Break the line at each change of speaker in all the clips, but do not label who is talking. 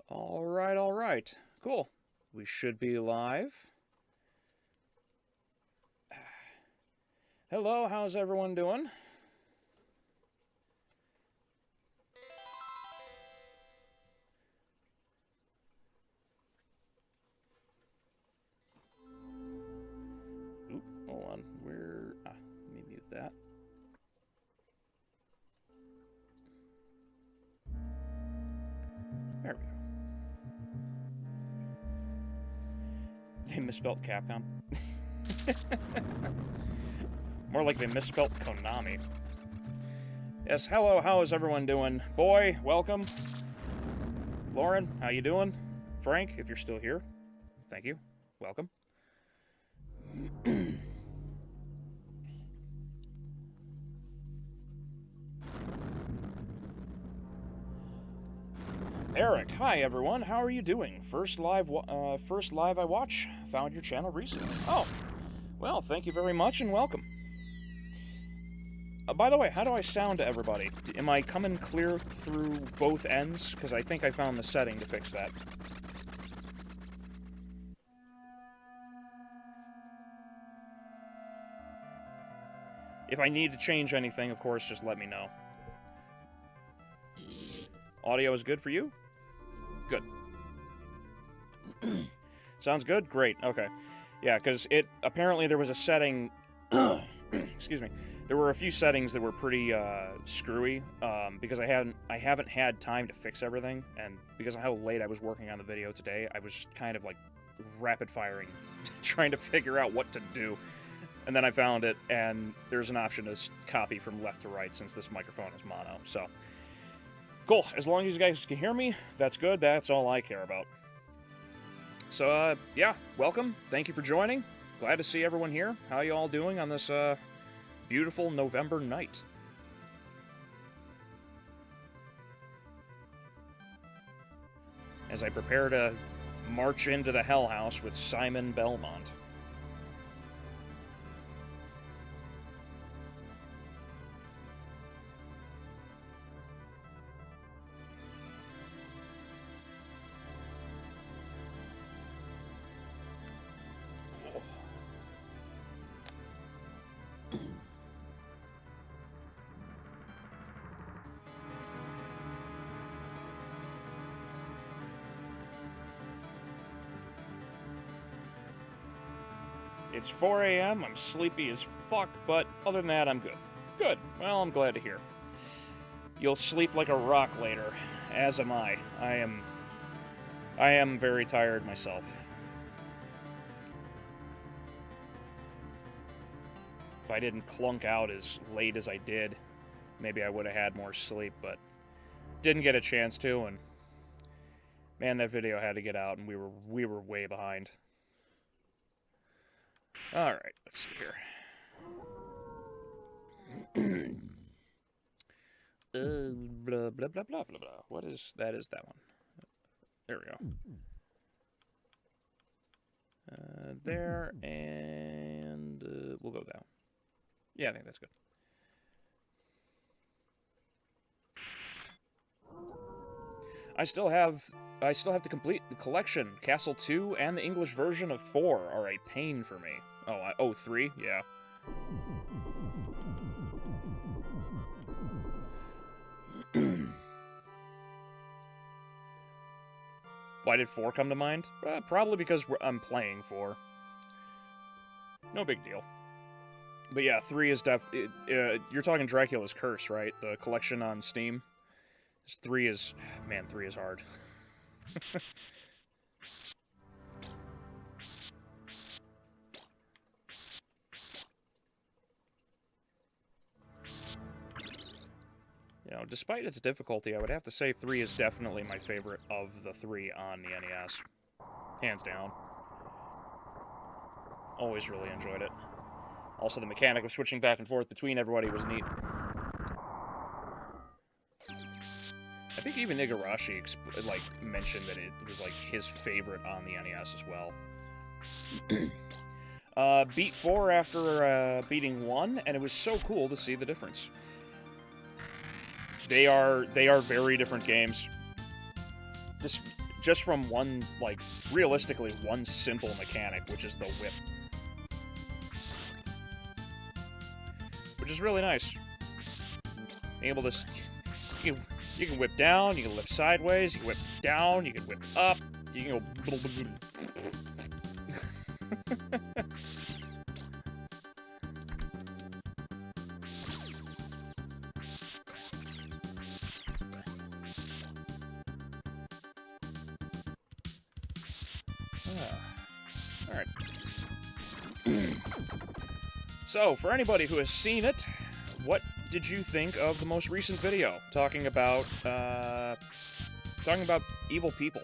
All right. Cool. We should be live. Hello, how's everyone doing? Oop, hold on. Let me mute that. There we go. They misspelled Capcom. More like they misspelled Konami. Yes, hello, how is everyone doing? Boy, welcome. Lauren, how you doing? Frank, if you're still here, thank you. Welcome. Eric, hi everyone. How are you doing? First live I watch. Found your channel recently. Oh, well, thank you very much and welcome. By the way, how do I sound to everybody? Am I coming clear through both ends? Because I think I found the setting to fix that. If I need to change anything, of course, just let me know. Audio is good for you? Good. Sounds good? Great. Okay. Yeah, because apparently there was a setting... excuse me. There were a few settings that were pretty screwy because I haven't had time to fix everything, and because of how late I was working on the video today, I was just kind of like rapid firing, trying to figure out what to do. And then I found it, and there's an option to copy from left to right since this microphone is mono. So, cool. As long as you guys can hear me, that's good. That's all I care about. So, yeah, welcome. Thank you for joining. Glad to see everyone here. How you all doing on this beautiful November night? As I prepare to march into the Hell House with Simon Belmont. It's 4 a.m., I'm sleepy as fuck, but other than that, I'm good. Good. Well, I'm glad to hear. You'll sleep like a rock later, as am I. I am very tired myself. If I didn't clunk out as late as I did, maybe I would have had more sleep, but didn't get a chance to, and man, that video had to get out, and we were way behind. Alright, let's see here. Blah, blah, blah, blah, blah, blah. What is that? Is that one? There we go. There, and we'll go down. Yeah, I think that's good. I still have to complete the collection. Castle 2 and the English version of 4 are a pain for me. Oh, 3? Yeah. Why did 4 come to mind? Probably because I'm playing 4. No big deal. But yeah, 3 is you're talking Dracula's Curse, right? The collection on Steam? 3 is... Man, 3 is hard. You know, despite its difficulty, I would have to say 3 is definitely my favorite of the 3 on the NES. Hands down. Always really enjoyed it. Also, the mechanic of switching back and forth between everybody was neat. I think even Igarashi, mentioned that it was, his favorite on the NES as well. Beat 4 after, beating 1, and it was so cool to see the difference. They are very different games. just from one, like, realistically, one simple mechanic, which is the whip. Which is really nice. Being able to... You can whip down, you can lift sideways, you can whip down, you can whip up, you can go... Alright. So, for anybody who has seen it, what did you think of the most recent video talking about evil people?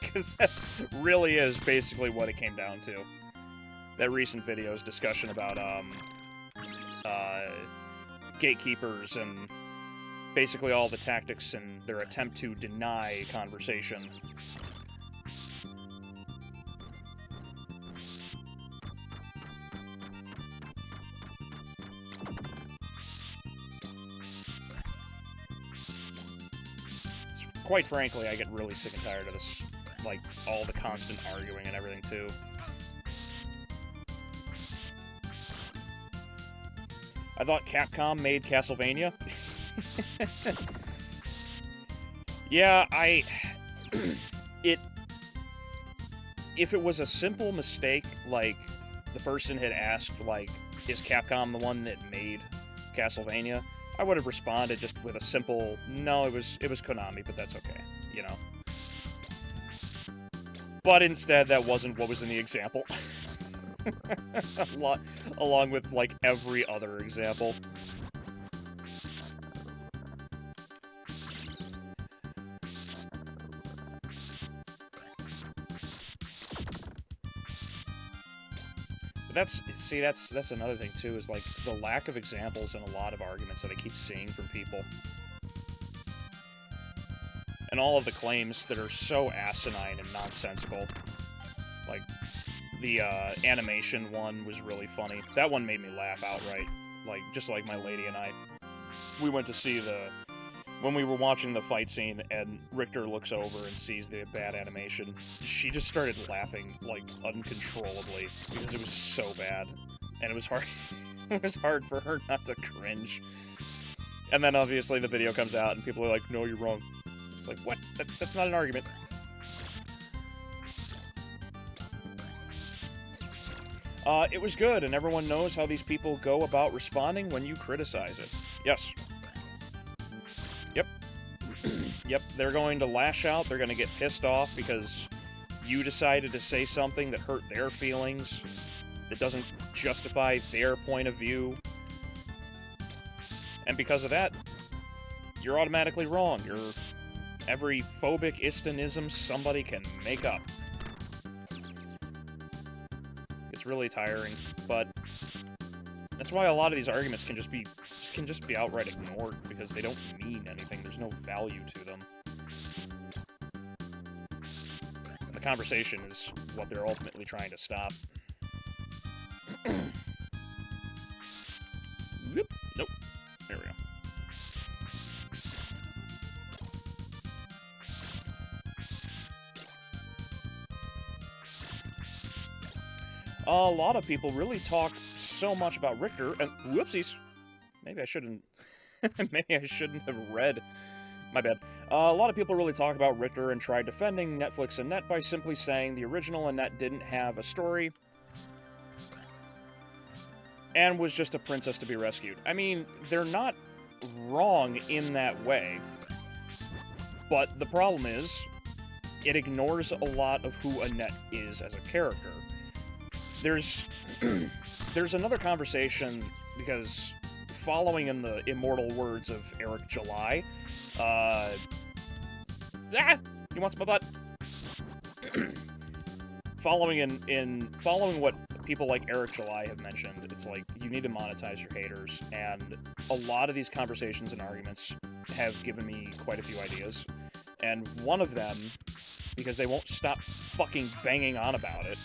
Because that really is basically what it came down to. That recent video's discussion about gatekeepers and basically all the tactics and their attempt to deny conversation. Quite frankly, I get really sick and tired of this, like, all the constant arguing and everything, too. I thought Capcom made Castlevania. Yeah, if it was a simple mistake, like, the person had asked, like, is Capcom the one that made Castlevania? I would have responded just with a simple, no, it was Konami, but that's okay, you know? But instead, that wasn't what was in the example. Along with, like, every other example. That's another thing, too, is, like, the lack of examples in a lot of arguments that I keep seeing from people. And all of the claims that are so asinine and nonsensical. Like, the, animation one was really funny. That one made me laugh outright. Like, just like my lady and I. We went to see when we were watching the fight scene, and Richter looks over and sees the bad animation, she just started laughing, like, uncontrollably, because it was so bad. And it was hard, it was hard for her not to cringe. And then, obviously, the video comes out, and people are like, no, you're wrong. It's like, what? That's not an argument. It was good, and everyone knows how these people go about responding when you criticize it. Yes. Yep. Yep, they're going to lash out, they're going to get pissed off because you decided to say something that hurt their feelings, that doesn't justify their point of view. And because of that, you're automatically wrong. You're every phobic istanism somebody can make up. It's really tiring, but that's why a lot of these arguments can just be outright ignored, because they don't mean anything. There's no value to them. The conversation is what they're ultimately trying to stop. Whoop. Nope. There we go. A lot of people really talk so much about Richter, and whoopsies. Maybe I shouldn't. Maybe I shouldn't have read. My bad. A lot of people really talk about Richter and try defending Netflix and Net by simply saying the original Annette didn't have a story and was just a princess to be rescued. I mean, they're not wrong in that way, but the problem is, it ignores a lot of who Annette is as a character. There's another conversation, because following in the immortal words of Eric July, he wants my butt. Following what people like Eric July have mentioned, it's like, you need to monetize your haters, and a lot of these conversations and arguments have given me quite a few ideas, and one of them, because they won't stop fucking banging on about it,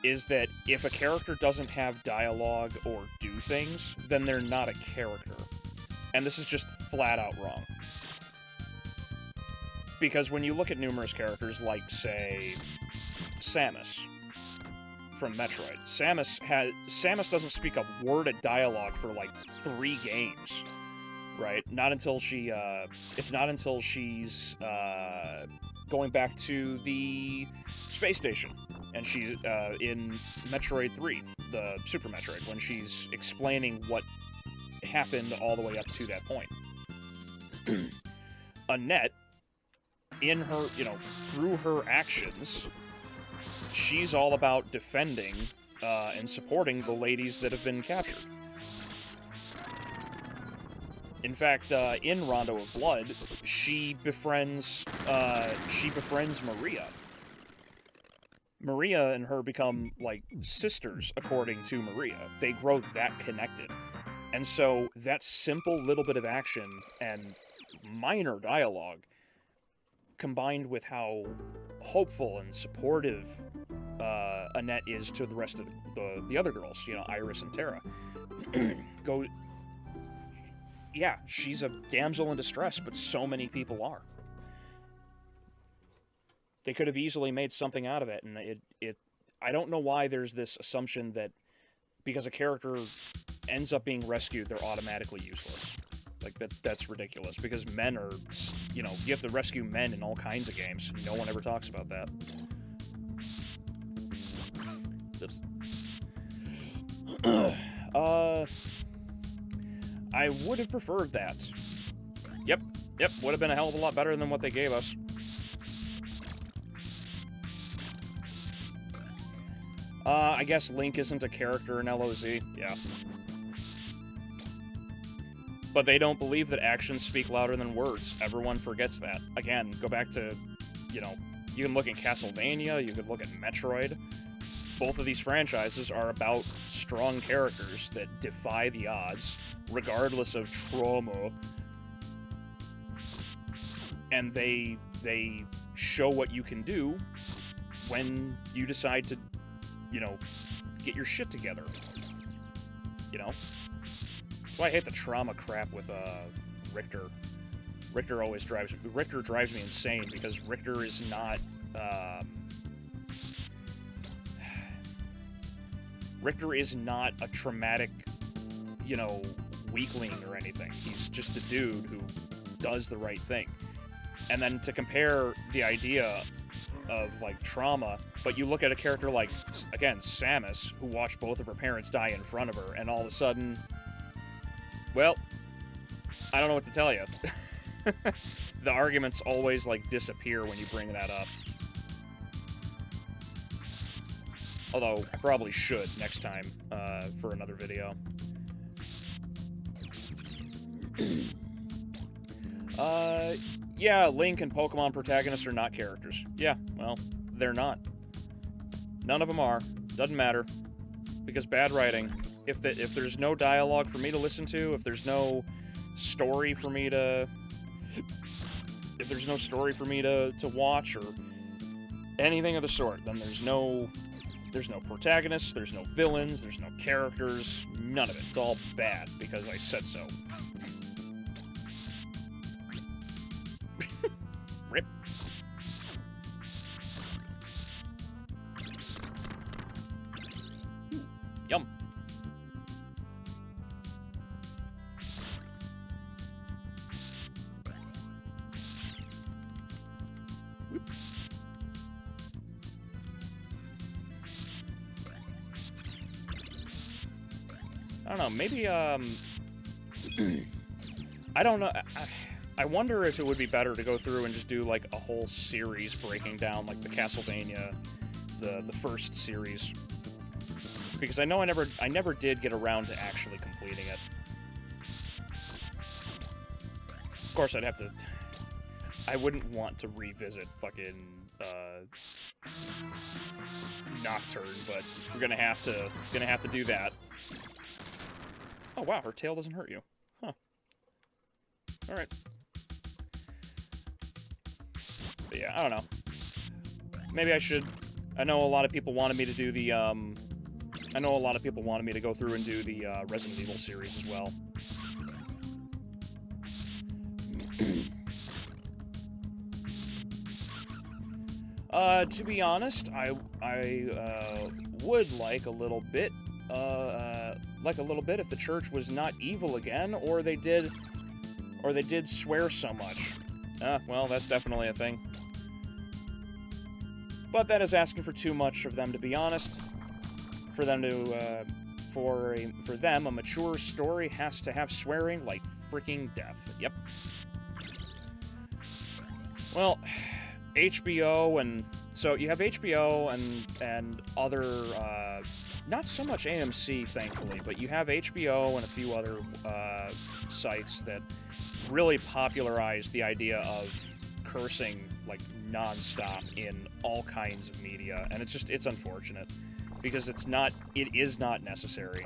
is that if a character doesn't have dialogue or do things, then they're not a character. And this is just flat out wrong. Because when you look at numerous characters like, say, Samus from Metroid, Samus doesn't speak a word of dialogue for like 3 games, right? Not until it's not until she's going back to the space station, and she's in Metroid 3, the Super Metroid, when she's explaining what happened all the way up to that point. Annette, in her, through her actions, she's all about defending and supporting the ladies that have been captured. In fact, in Rondo of Blood, she befriends Maria. Maria and her become, like, sisters, according to Maria. They grow that connected. And so, that simple little bit of action and minor dialogue, combined with how hopeful and supportive Annette is to the rest of the other girls, Iris and Terra, yeah, she's a damsel in distress, but so many people are. They could have easily made something out of it, and I don't know why there's this assumption that because a character ends up being rescued, they're automatically useless. Like, that's ridiculous, because men are, you have to rescue men in all kinds of games. No one ever talks about that. Oops. I would have preferred that. Yep, would have been a hell of a lot better than what they gave us. I guess Link isn't a character in LOZ, yeah. But they don't believe that actions speak louder than words. Everyone forgets that. Again, go back to, you can look at Castlevania, you could look at Metroid. Both of these franchises are about strong characters that defy the odds, regardless of trauma. And they show what you can do when you decide to, get your shit together. That's why I hate the trauma crap with Richter. Richter drives me insane, because Richter is not a traumatic, weakling or anything. He's just a dude who does the right thing. And then to compare the idea of, like, trauma, but you look at a character like, again, Samus, who watched both of her parents die in front of her, and all of a sudden, well, I don't know what to tell you. The arguments always, like, disappear when you bring that up. Although, I probably should next time, for another video. Yeah, Link and Pokemon protagonists are not characters. Yeah, well, they're not. None of them are. Doesn't matter. Because bad writing. If there's no dialogue for me to listen to, if there's no story for me to... If there's no story for me to watch, or anything of the sort, then there's no protagonists, there's no villains, there's no characters, none of it. It's all bad, because I said so. Rip. Yum. Whoop. I don't know, maybe, I don't know, I wonder if it would be better to go through and just do, like, a whole series breaking down, like, the Castlevania, the first series. Because I know I never did get around to actually completing it. Of course, I wouldn't want to revisit fucking, Nocturne, but we're gonna have to do that. Oh wow, her tail doesn't hurt you. Huh. Alright. But yeah, I don't know. Maybe I should. I know a lot of people wanted me to do the, I know a lot of people wanted me to go through and do the, Resident Evil series as well. To be honest, I would like a little bit, if the church was not evil again, or they did swear so much. Well, that's definitely a thing. But that is asking for too much of them, to be honest. For them to, for them, a mature story has to have swearing like freaking death. Yep. Well, HBO and so you have HBO and other, not so much AMC, thankfully, but you have HBO and a few other sites that really popularized the idea of cursing like nonstop in all kinds of media, and it's unfortunate because it is not necessary.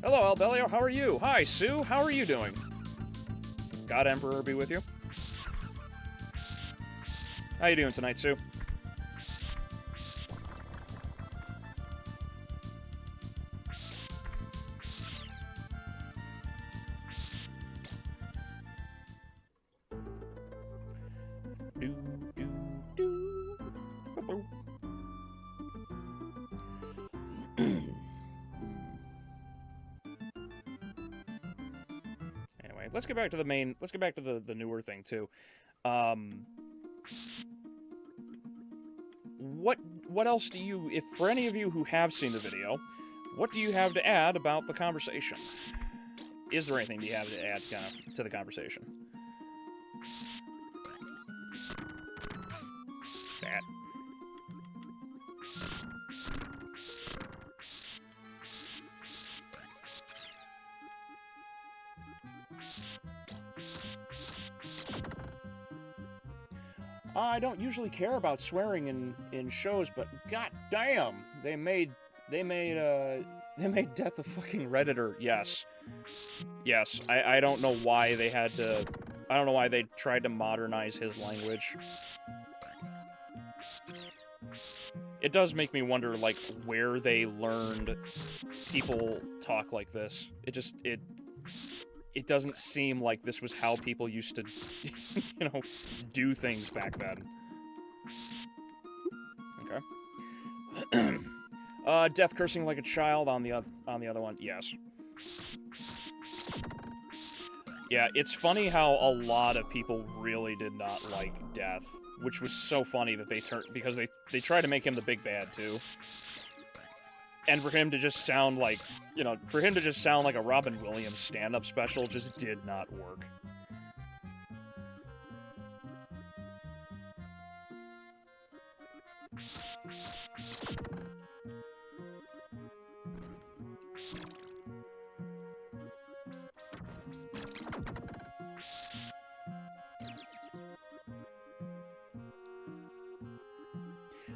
Hello, Albeleo, how are you? Hi, Sue, how are you doing? God Emperor be with you. How you doing tonight, Sue? Anyway, let's get back to the main. Let's get back to the newer thing too. What else do you, if for any of you who have seen the video, what do you have to add about the conversation? Is there anything you have to add to the conversation? That. I don't usually care about swearing in shows, but god damn, they made Death a fucking Redditor. Yes. Yes. I don't know why they had to. I don't know why they tried to modernize his language. It does make me wonder, like, where they learned people talk like this. It doesn't seem like this was how people used to, do things back then. Okay. Death cursing like a child on the other one. Yes. Yeah, it's funny how a lot of people really did not like Death, which was so funny that because they tried to make him the big bad too. And for him to just sound like, a Robin Williams stand-up special just did not work.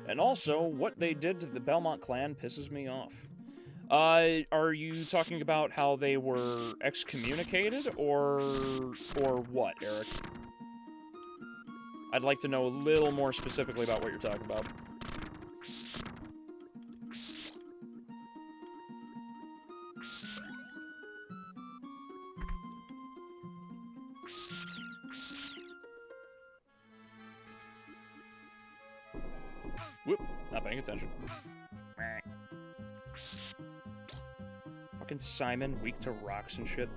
And also, what they did to the Belmont clan pisses me off. Are you talking about how they were excommunicated, or what, Eric? I'd like to know a little more specifically about what you're talking about. Whoop, not paying attention. Fucking Simon, weak to rocks and shit.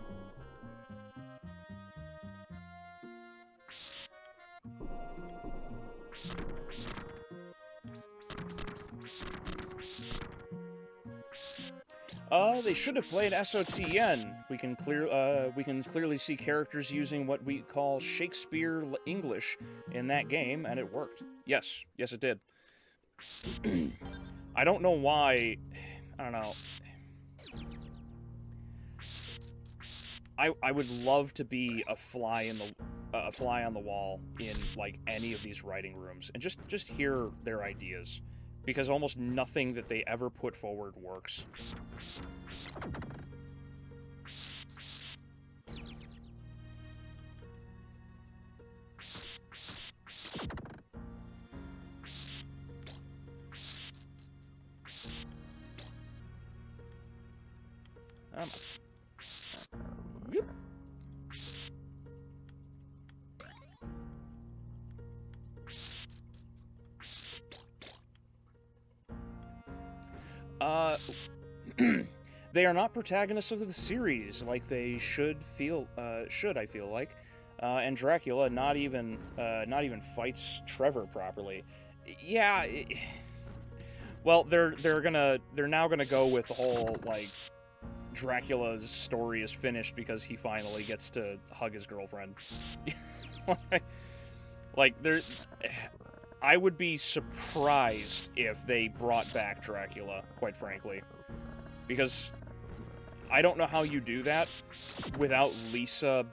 They should have played SOTN. We can clearly see characters using what we call Shakespeare English in that game, and it worked. Yes, it did. I don't know why. I don't know. I would love to be a fly on the wall in like any of these writing rooms and just hear their ideas, because almost nothing that they ever put forward works. Yep. They are not protagonists of the series like they should I feel like. And Dracula not even fights Trevor properly. Yeah. Well, they're now gonna go with the whole like Dracula's story is finished because he finally gets to hug his girlfriend. Like I would be surprised if they brought back Dracula, quite frankly, because I don't know how you do that without Lisa.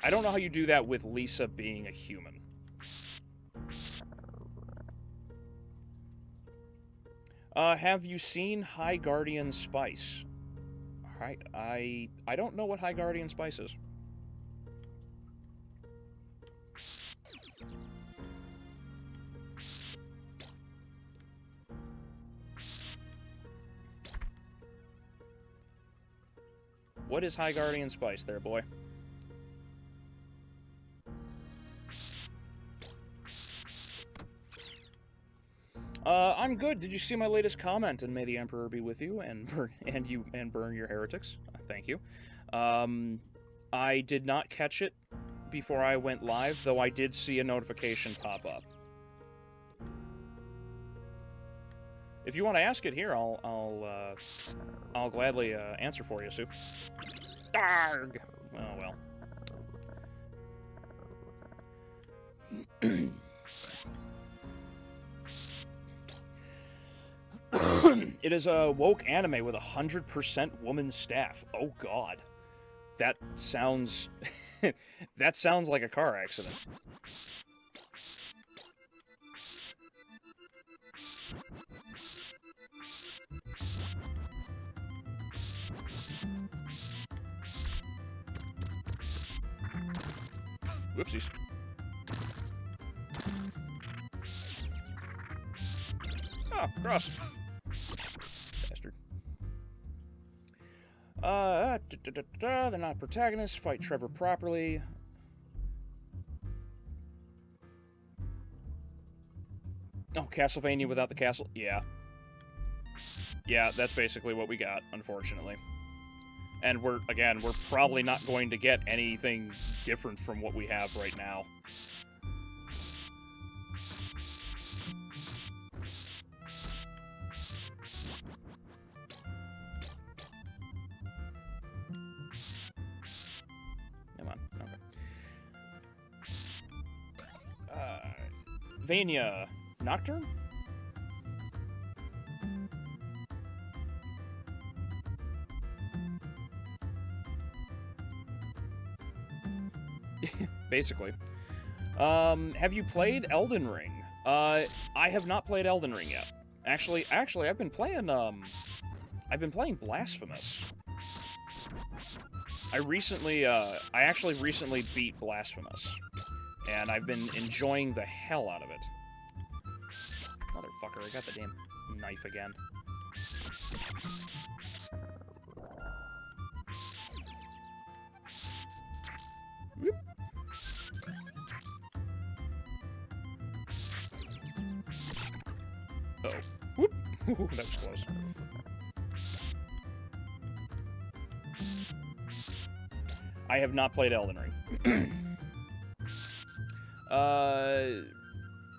I don't know how you do that with Lisa being a human. Have you seen High Guardian Spice? I don't know what High Guardian Spice is. What is High Guardian Spice there, boy? I'm good. Did you see my latest comment? And may the Emperor be with you, and burn your heretics. Thank you. I did not catch it before I went live, though I did see a notification pop up. If you want to ask it here, I'll gladly answer for you, Sue. Arrgh! Oh well. It is a woke anime with 100% woman staff. Oh god. That sounds... that sounds like a car accident. Whoopsies. Oh, cross. Bastard. They're not protagonists. Fight Trevor properly. Oh, Castlevania without the castle? Yeah. Yeah, that's basically what we got, unfortunately. And we're probably not going to get anything different from what we have right now. Come on, okay. Vania Nocturne? Basically. Have you played Elden Ring? I have not played Elden Ring yet. Actually, I've been playing Blasphemous. I actually recently beat Blasphemous. And I've been enjoying the hell out of it. Motherfucker, I got the damn knife again. Whoop. Uh-oh. Whoop! Ooh, that was close. I have not played Elden Ring.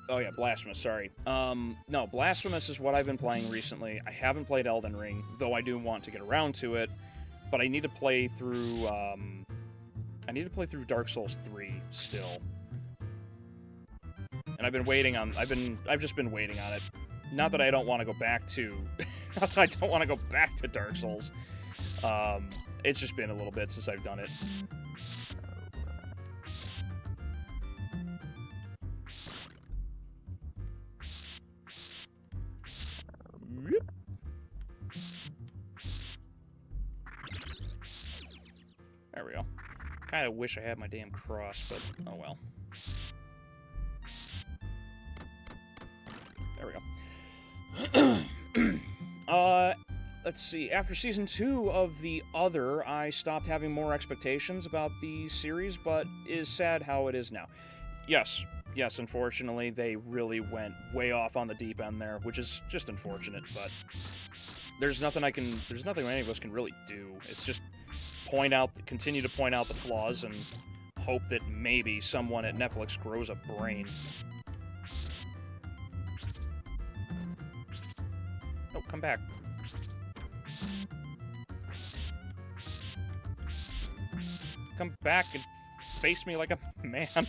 Oh yeah, Blasphemous, sorry. No, Blasphemous is what I've been playing recently. I haven't played Elden Ring, though I do want to get around to it. But I need to play through, Dark Souls 3 still. And I've just been waiting on it. Not that I don't want to go back to... not that I don't want to go back to Dark Souls. It's just been a little bit since I've done it. There we go. Kinda wish I had my damn cross, but oh well. There we go. Let's see. After Season 2 of The Other, I stopped having more expectations about the series, but is sad how it is now. Yes, unfortunately, they really went way off on the deep end there, which is just unfortunate, but there's nothing any of us can really do. It's just continue to point out the flaws and hope that maybe someone at Netflix grows a brain. No, come back. Come back and face me like a man.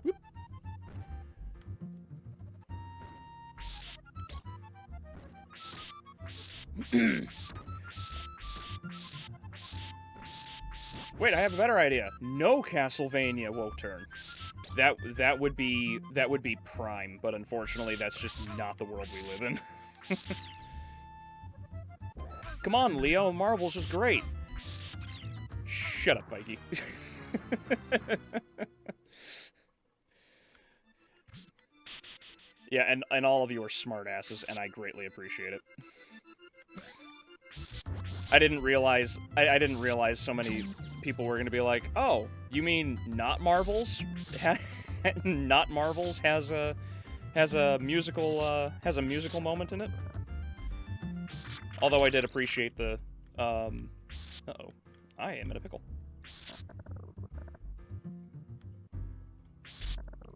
Whoop. Wait, I have a better idea. No Castlevania woke turn. That would be prime, but unfortunately that's just not the world we live in. Come on, Leo, Marvel's was great. Shut up, Vikey. Yeah, and all of you are smartasses, and I greatly appreciate it. I didn't realize so many people were gonna be like, "Oh, you mean not Marvel's? Not Marvel's has a musical moment in it." Although I did appreciate the uh-oh. I am in a pickle.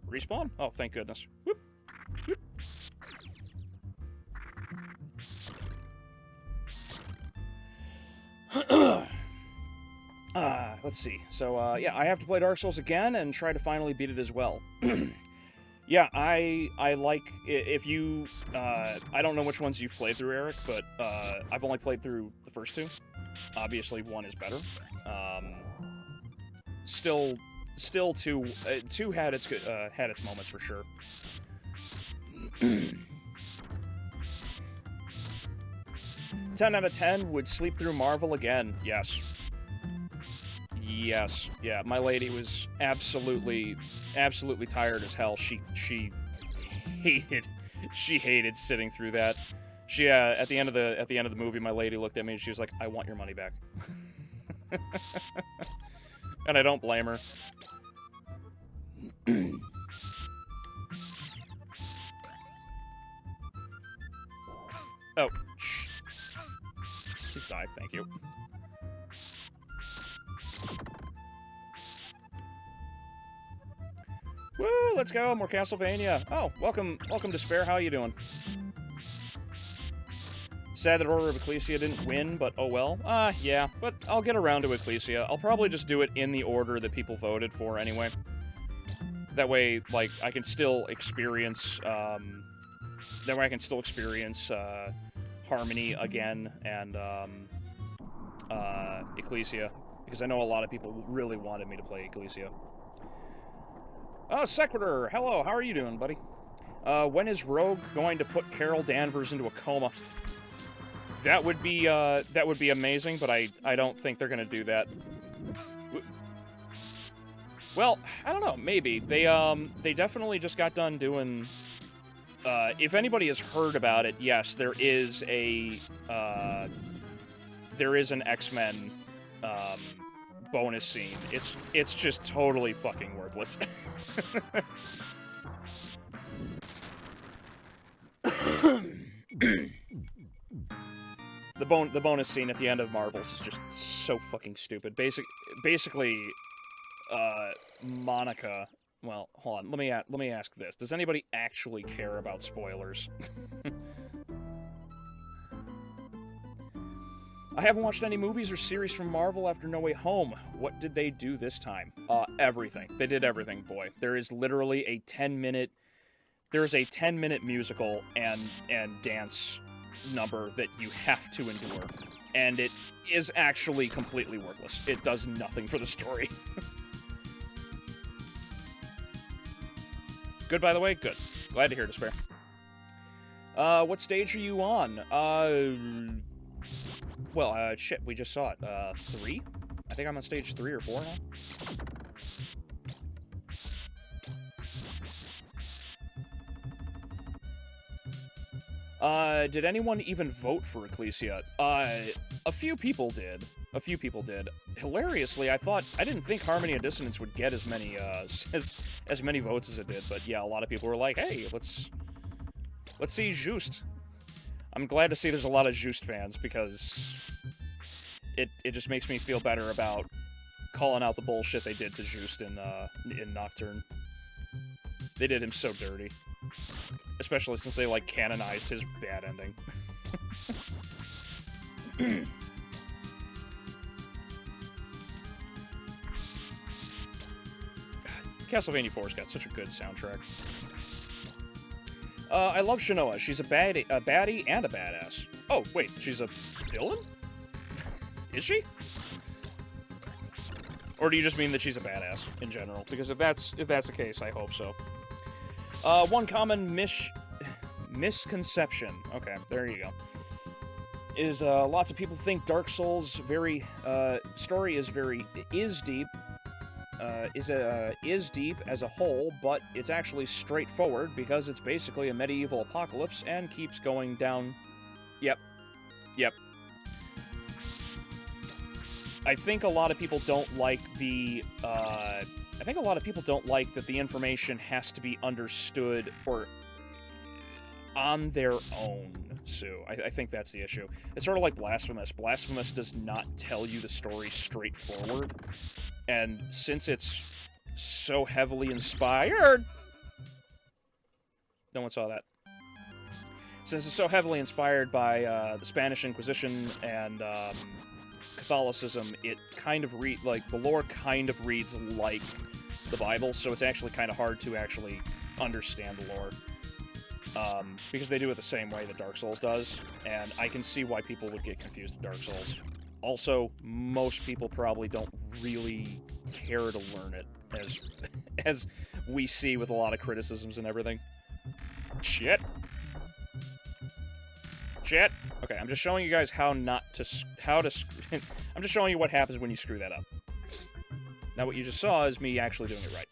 Respawn? Oh, thank goodness. Whoop. Whoop. Let's see. So, yeah, I have to play Dark Souls again and try to finally beat it as well. Yeah, I like, if you, I don't know which ones you've played through, Eric, but, I've only played through the first two. Obviously, one is better. Still two had its moments for sure. 10 out of 10 would sleep through Marvel again. Yes. Yes. Yeah, my lady was absolutely tired as hell. She hated sitting through that. She at the end of the movie, my lady looked at me and she was like, "I want your money back." And I don't blame her. Oh, shh. Please die, thank you. Woo, let's go, more Castlevania. Oh, welcome Despair, how you doing? Sad that Order of Ecclesia didn't win, but oh well. Yeah, but I'll get around to Ecclesia. I'll probably just do it in the order that people voted for anyway. That way, like, I can still experience, Harmony again, and, Ecclesia. Because I know a lot of people really wanted me to play Ecclesia. Oh, Sequitur! Hello, how are you doing, buddy? When is Rogue going to put Carol Danvers into a coma? That would be amazing, but I don't think they're gonna do that. Well, I don't know, maybe. They definitely just got done doing, if anybody has heard about it, yes, there is an X-Men, bonus scene. It's just totally fucking worthless. The bonus scene at the end of Marvels is just so fucking stupid. Basically, Monica. Well, hold on. Let me ask this: does anybody actually care about spoilers? I haven't watched any movies or series from Marvel after No Way Home. What did they do this time? Everything. They did everything, boy. There is literally a 10-minute musical and dance number that you have to endure. And it is actually completely worthless. It does nothing for the story. Good, by the way? Good. Glad to hear, Despair. What stage are you on? Well, shit, we just saw it. 3? I think I'm on stage 3 or 4 now. Did anyone even vote for Ecclesia? A few people did. Hilariously, I didn't think Harmony and Dissonance would get as many votes as it did, but yeah, a lot of people were like, "Hey, let's see Just." I'm glad to see there's a lot of Just fans, because it just makes me feel better about calling out the bullshit they did to Just in Nocturne. They did him so dirty. Especially since they, like, canonized his bad ending. Castlevania 4's got such a good soundtrack. I love Shanoa. She's a baddie and a badass. Oh, wait, she's a villain? Is she? Or do you just mean that she's a badass in general? Because if that's the case, I hope so. One common misconception. Okay, there you go. Is lots of people think Dark Souls story is deep. Is deep as a whole, but it's actually straightforward because it's basically a medieval apocalypse and keeps going down. Yep. I think a lot of people don't like that the information has to be understood or on their own, Sue. I think that's the issue. It's sort of like Blasphemous. Blasphemous does not tell you the story straightforward. And since it's so heavily inspired... No one saw that. Since it's so heavily inspired by the Spanish Inquisition and Catholicism, it kind of the lore kind of reads like the Bible, so it's actually kind of hard to actually understand the lore. Because they do it the same way that Dark Souls does, and I can see why people would get confused with Dark Souls. Also, most people probably don't really care to learn it, as we see with a lot of criticisms and everything. Shit. Okay, I'm just showing you guys I'm just showing you what happens when you screw that up. Now, what you just saw is me actually doing it right.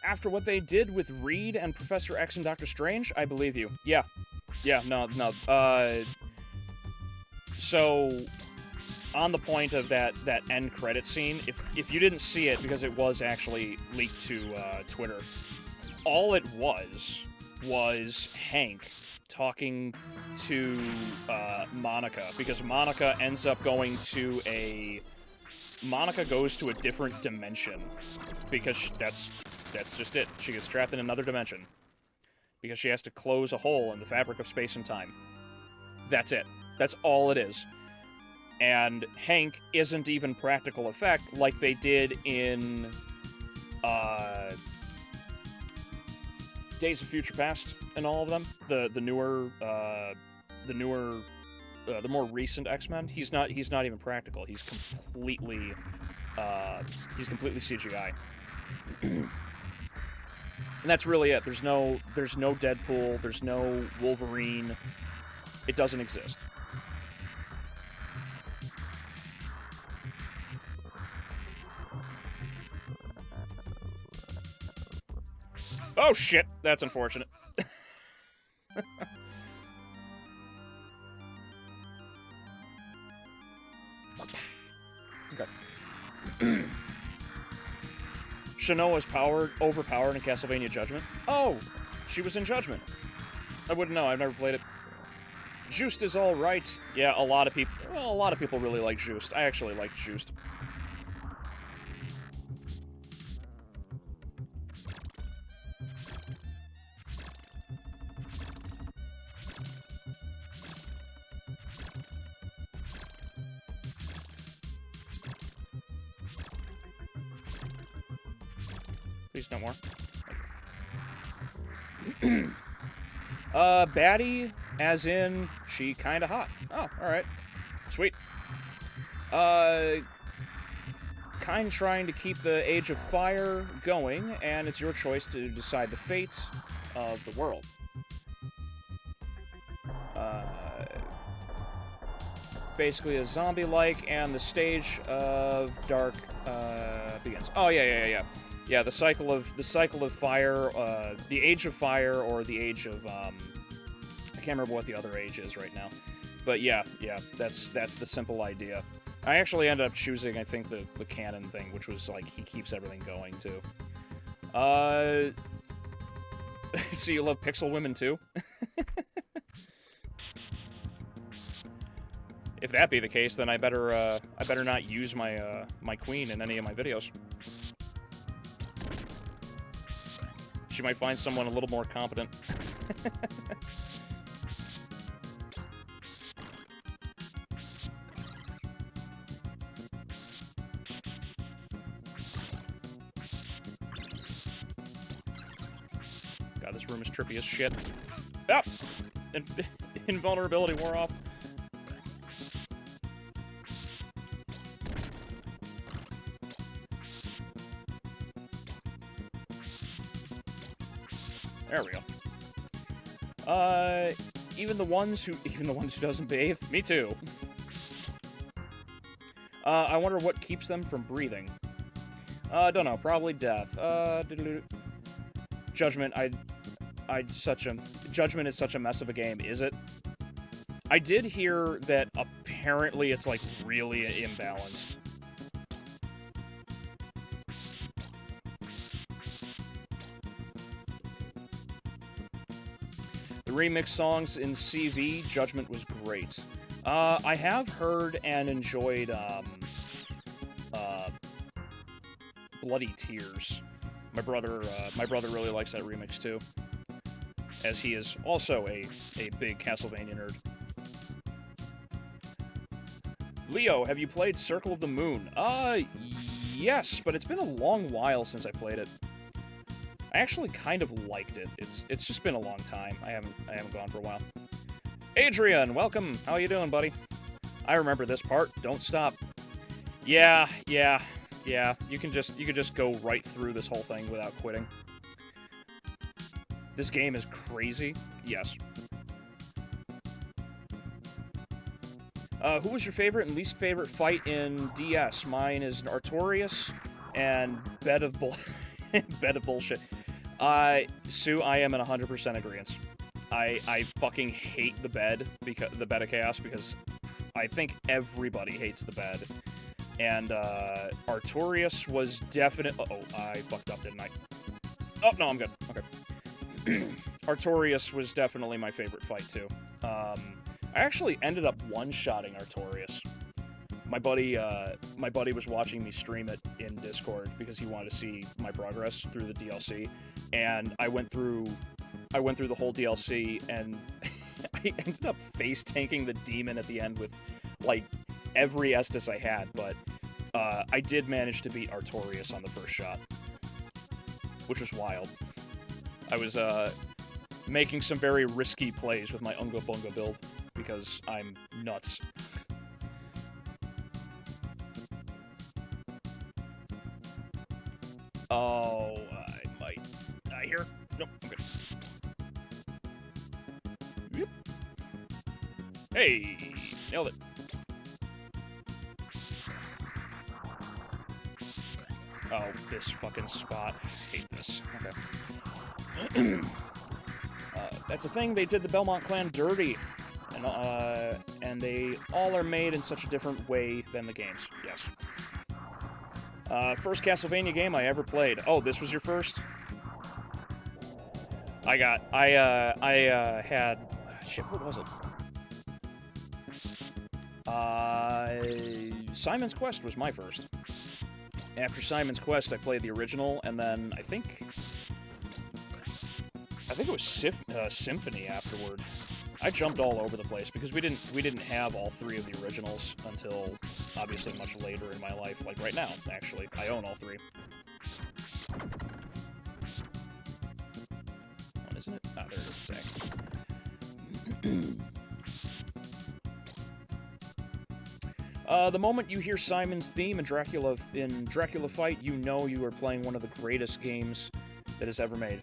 After what they did with Reed and Professor X and Doctor Strange, I believe you. Yeah, no. So, on the point of that end credit scene, if you didn't see it, because it was actually leaked to Twitter, all it was Hank talking to Monica, because Monica goes to a different dimension, because that's just it. She gets trapped in another dimension because she has to close a hole in the fabric of space and time. That's it. That's all it is. And Hank isn't even practical effect like they did in Days of Future Past and all of them. The more recent X-Men. He's not even practical. He's completely CGI. And that's really it. There's no Deadpool, there's no Wolverine. It doesn't exist. Oh shit, that's unfortunate. Okay. Shanoa's overpowered in Castlevania Judgment. Oh, she was in Judgment. I wouldn't know. I've never played it. Just is all right. Yeah, a lot of people really like Just. I actually like Just. Please, no more. Baddie, as in, she kinda hot. Oh, alright. Sweet. Kind trying to keep the Age of Fire going, and it's your choice to decide the fate of the world. Basically a zombie-like, and the stage of Dark, begins. Oh, yeah. Yeah, the cycle of fire, the Age of Fire, or the Age of, I can't remember what the other age is right now. But yeah, that's the simple idea. I actually ended up choosing, I think, the canon thing, which was like he keeps everything going too. So you love pixel women too? If that be the case, then I better not use my my queen in any of my videos. She might find someone a little more competent. God, this room is trippy as shit. Ah! Invulnerability wore off. There we go. Even the ones who doesn't bathe? Me too. I wonder what keeps them from breathing. Don't know. Probably death. Judgment. Judgment is such a mess of a game, is it? I did hear that apparently it's like really imbalanced. The remix songs in CV, Judgment was great. I have heard and enjoyed Bloody Tears. My brother really likes that remix too, as he is also a big Castlevania nerd. Leo, have you played Circle of the Moon? Yes, but it's been a long while since I played it. I actually kind of liked it. It's just been a long time. I haven't gone for a while. Adrian, welcome. How you doing, buddy? I remember this part. Don't stop. Yeah. You can just go right through this whole thing without quitting. This game is crazy. Yes. Who was your favorite and least favorite fight in DS? Mine is Artorias and Bed of Bullshit. Sue, I am in 100% agreement. I fucking hate the bed, because the Bed of Chaos, because I think everybody hates the bed. And Artorias was definitely... Uh-oh, I fucked up, didn't I? Oh, no, I'm good. Okay. Artorias was definitely my favorite fight, too. I actually ended up one-shotting Artorias. My buddy was watching me stream it in Discord because he wanted to see my progress through the DLC, and I went through the whole DLC, and I ended up face tanking the demon at the end with like every Estus I had, but I did manage to beat Artorias on the first shot, which was wild. I was making some very risky plays with my Unga Bunga build because I'm nuts. Oh, I might die here. Nope, I'm good. Yep. Hey, nailed it. Oh, this fucking spot. I hate this. Okay. That's a thing. They did the Belmont clan dirty, and they all are made in such a different way than the games. Yes. First Castlevania game I ever played. Oh, this was your first? I had... Shit, what was it? Simon's Quest was my first. After Simon's Quest, I played the original, and then I think it was Symphony afterward. I jumped all over the place because we didn't have all three of the originals until obviously much later in my life. Like right now, actually, I own all three. What isn't it? Ah, there it is. The moment you hear Simon's theme in Dracula Fight, you know you are playing one of the greatest games that is ever made.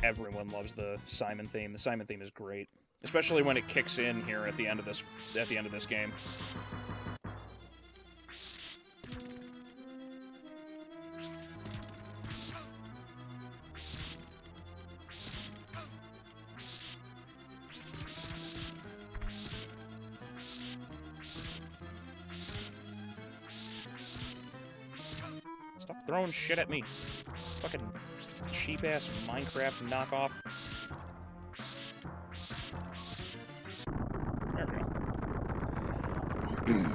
Everyone loves the Simon theme. The Simon theme is great, especially when it kicks in here at the end of this game. Stop throwing shit at me. Fucking cheap-ass Minecraft knockoff. There we go.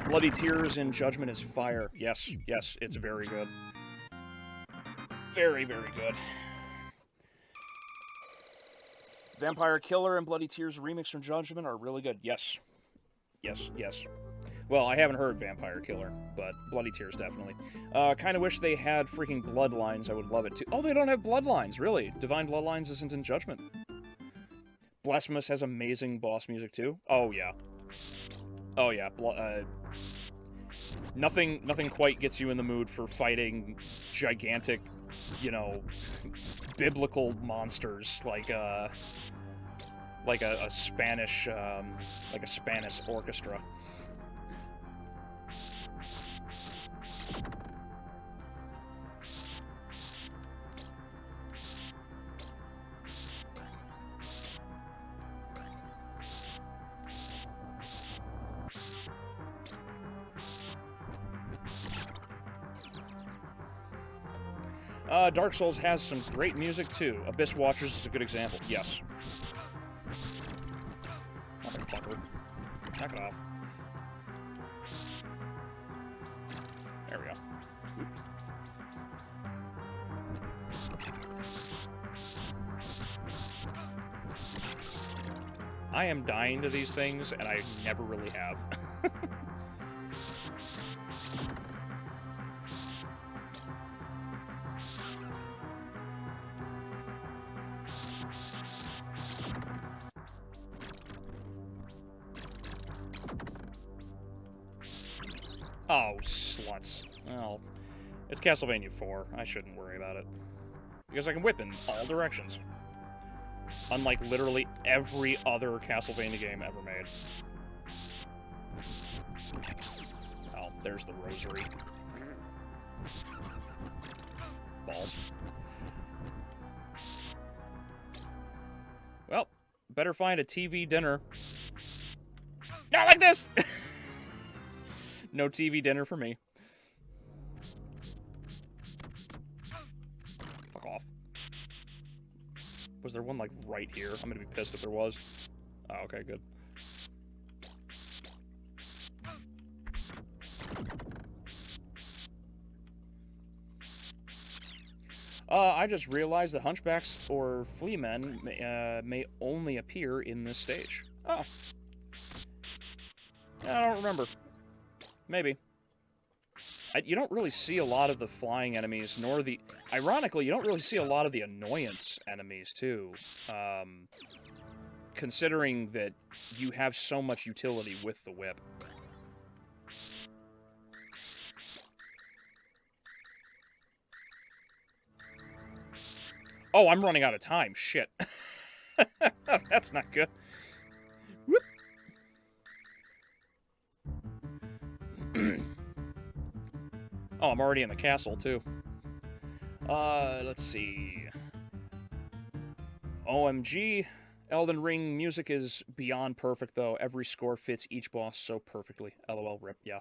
Bloody Tears in Judgment is fire. Yes, yes, it's very good. Very, very good. Vampire Killer and Bloody Tears remix from Judgment are really good. Yes. Yes, yes. Well, I haven't heard Vampire Killer, but Bloody Tears definitely. Kind of wish they had freaking Bloodlines. I would love it too. Oh, they don't have Bloodlines, really. Divine Bloodlines isn't in Judgment. Blasphemous has amazing boss music too. Oh yeah. Oh yeah. Nothing quite gets you in the mood for fighting gigantic, you know, biblical monsters like a Spanish orchestra. Dark Souls has some great music too. Abyss Watchers is a good example. Yes. Motherfucker. Knock it off. There we go. Oop. I am dying to these things, and I never really have. Oh, sluts. Well, it's Castlevania 4. I shouldn't worry about it. Because I can whip in all directions. Unlike literally every other Castlevania game ever made. Oh, there's the rosary. Balls. Well, better find a TV dinner. Not like this! No TV dinner for me. Fuck off. Was there one, like, right here? I'm gonna be pissed if there was. Oh, okay, good. I just realized that hunchbacks or flea men may only appear in this stage. Oh. I don't remember. Maybe. You don't really see a lot of the flying enemies, nor the... Ironically, you don't really see a lot of the annoyance enemies, too. Considering that you have so much utility with the whip. Oh, I'm running out of time. Shit. That's not good. Whoop. Oh, I'm already in the castle, too. Let's see. OMG. Elden Ring music is beyond perfect, though. Every score fits each boss so perfectly. LOL, rip, yeah.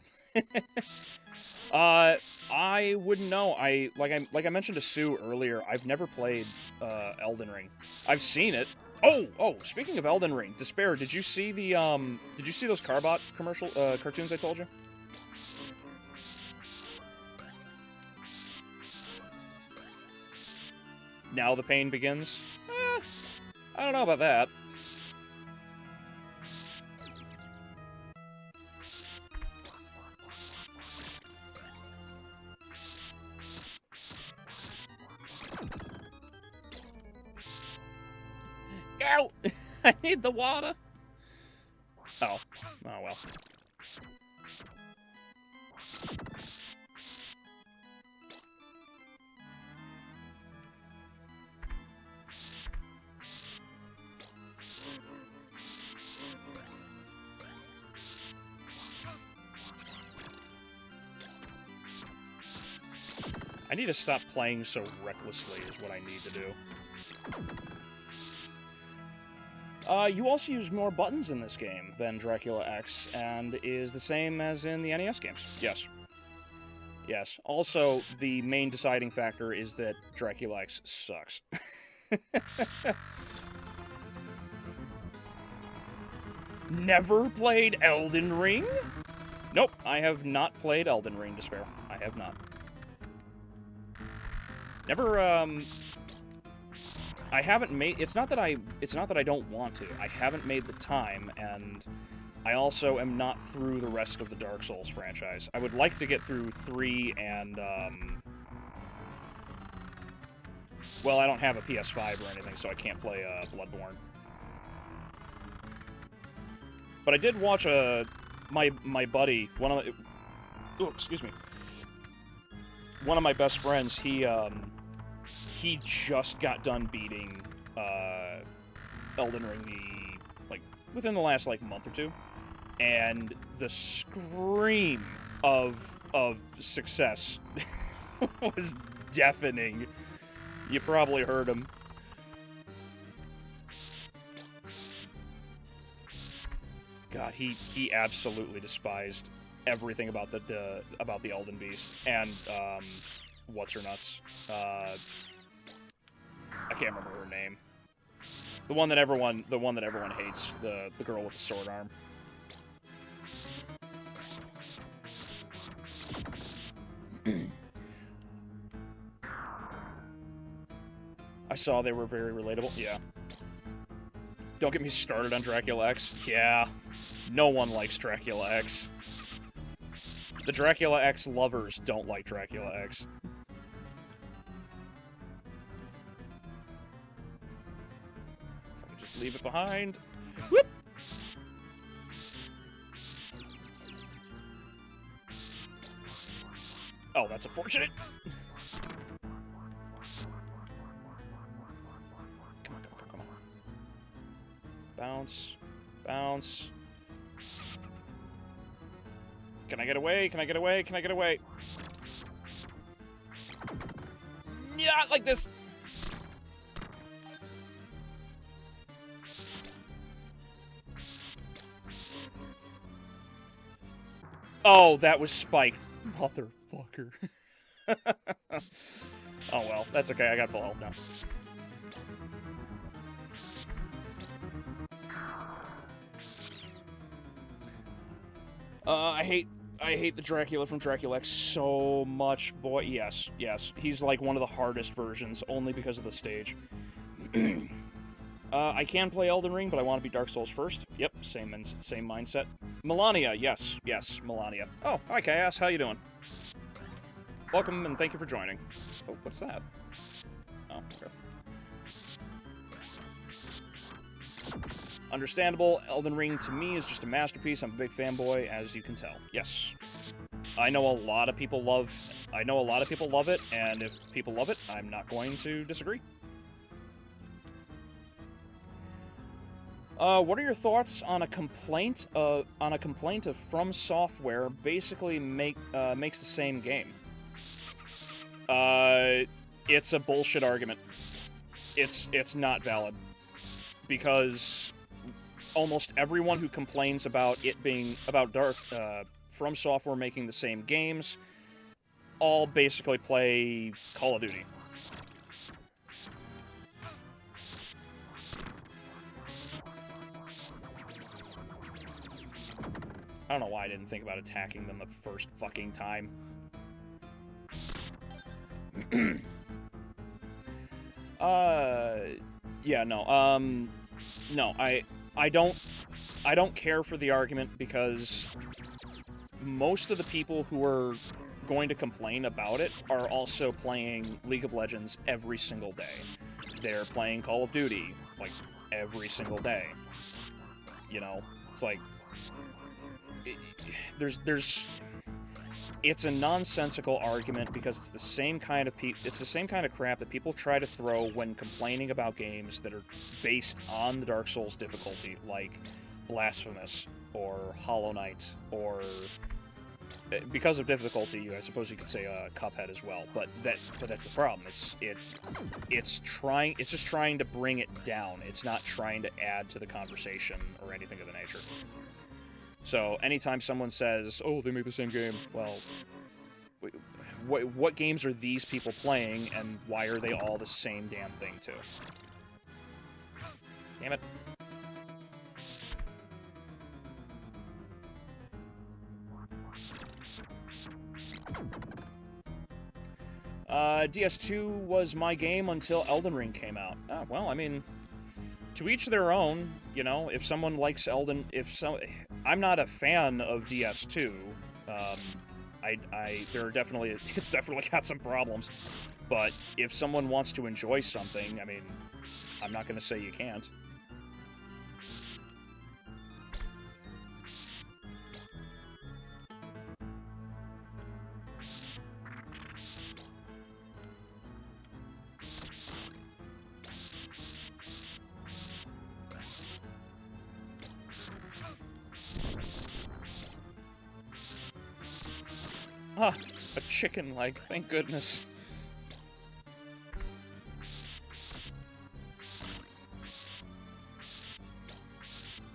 I wouldn't know. Like I mentioned to Sue earlier, I've never played, Elden Ring. I've seen it. Oh, speaking of Elden Ring, Despair, did you see the, did you see those Carbot cartoons I told you? Now the pain begins? I don't know about that. Ow! I need the water! Oh. Oh, well. I need to stop playing so recklessly is what I need to do. You also use more buttons in this game than Dracula X, and is the same as in the NES games. Yes. Yes. Also, the main deciding factor is that Dracula X sucks. Never played Elden Ring? Nope, I have not played Elden Ring, to spare. I have not. Never, I haven't made... It's not that I don't want to. I haven't made the time, and I also am not through the rest of the Dark Souls franchise. I would like to get through 3 and, well, I don't have a PS5 or anything, so I can't play, Bloodborne. But I did watch, my buddy, one of the... Oh, excuse me. One of my best friends, he just got done beating, Elden Ring within the last, month or two. And the scream of success was deafening. You probably heard him. God, he absolutely despised everything about the Elden Beast and what's her nuts. I can't remember her name. The one that everyone hates, the girl with the sword arm. I saw they were very relatable. Yeah. Don't get me started on Dracula X. Yeah. No one likes Dracula X. The Dracula X lovers don't like Dracula X. If I could just leave it behind. Whoop! Oh, that's unfortunate. Come on. Bounce. Bounce. Can I get away? Can I get away? Can I get away? Yeah, like this. Oh, that was spiked. Motherfucker. Oh well, that's okay. I got full health now. I hate the Dracula from Dracula X so much, boy. Yes. He's like one of the hardest versions, only because of the stage. I can play Elden Ring, but I want to be Dark Souls first. Yep, same mindset. Melania, yes, Melania. Oh, hi, Chaos. How you doing? Welcome, and thank you for joining. Oh, what's that? Oh, okay. Understandable. Elden Ring, to me, is just a masterpiece. I'm a big fanboy, as you can tell. Yes. I know a lot of people love it, and if people love it, I'm not going to disagree. What are your thoughts on a complaint of From Software basically makes the same game? It's a bullshit argument. It's not valid. Because almost everyone who complains about it being From Software making the same games all basically play Call of Duty. I don't know why I didn't think about attacking them the first fucking time. Yeah, no, no, I don't care for the argument because most of the people who are going to complain about it are also playing League of Legends every single day. They're playing Call of Duty, like, every single day. You know, it's like... It's a nonsensical argument because it's the same kind of crap that people try to throw when complaining about games that are based on the Dark Souls difficulty, like Blasphemous or Hollow Knight, or because of difficulty, I suppose you could say Cuphead as well. But that's the problem. It's just trying to bring it down. It's not trying to add to the conversation or anything of the nature. So, anytime someone says, oh, they make the same game, well, what games are these people playing, and why are they all the same damn thing too? Damn it. DS2 was my game until Elden Ring came out. Well, I mean, to each their own, you know, if someone likes I'm not a fan of DS2. It's definitely got some problems. But if someone wants to enjoy something, I mean, I'm not going to say you can't. Ah, a chicken leg, thank goodness.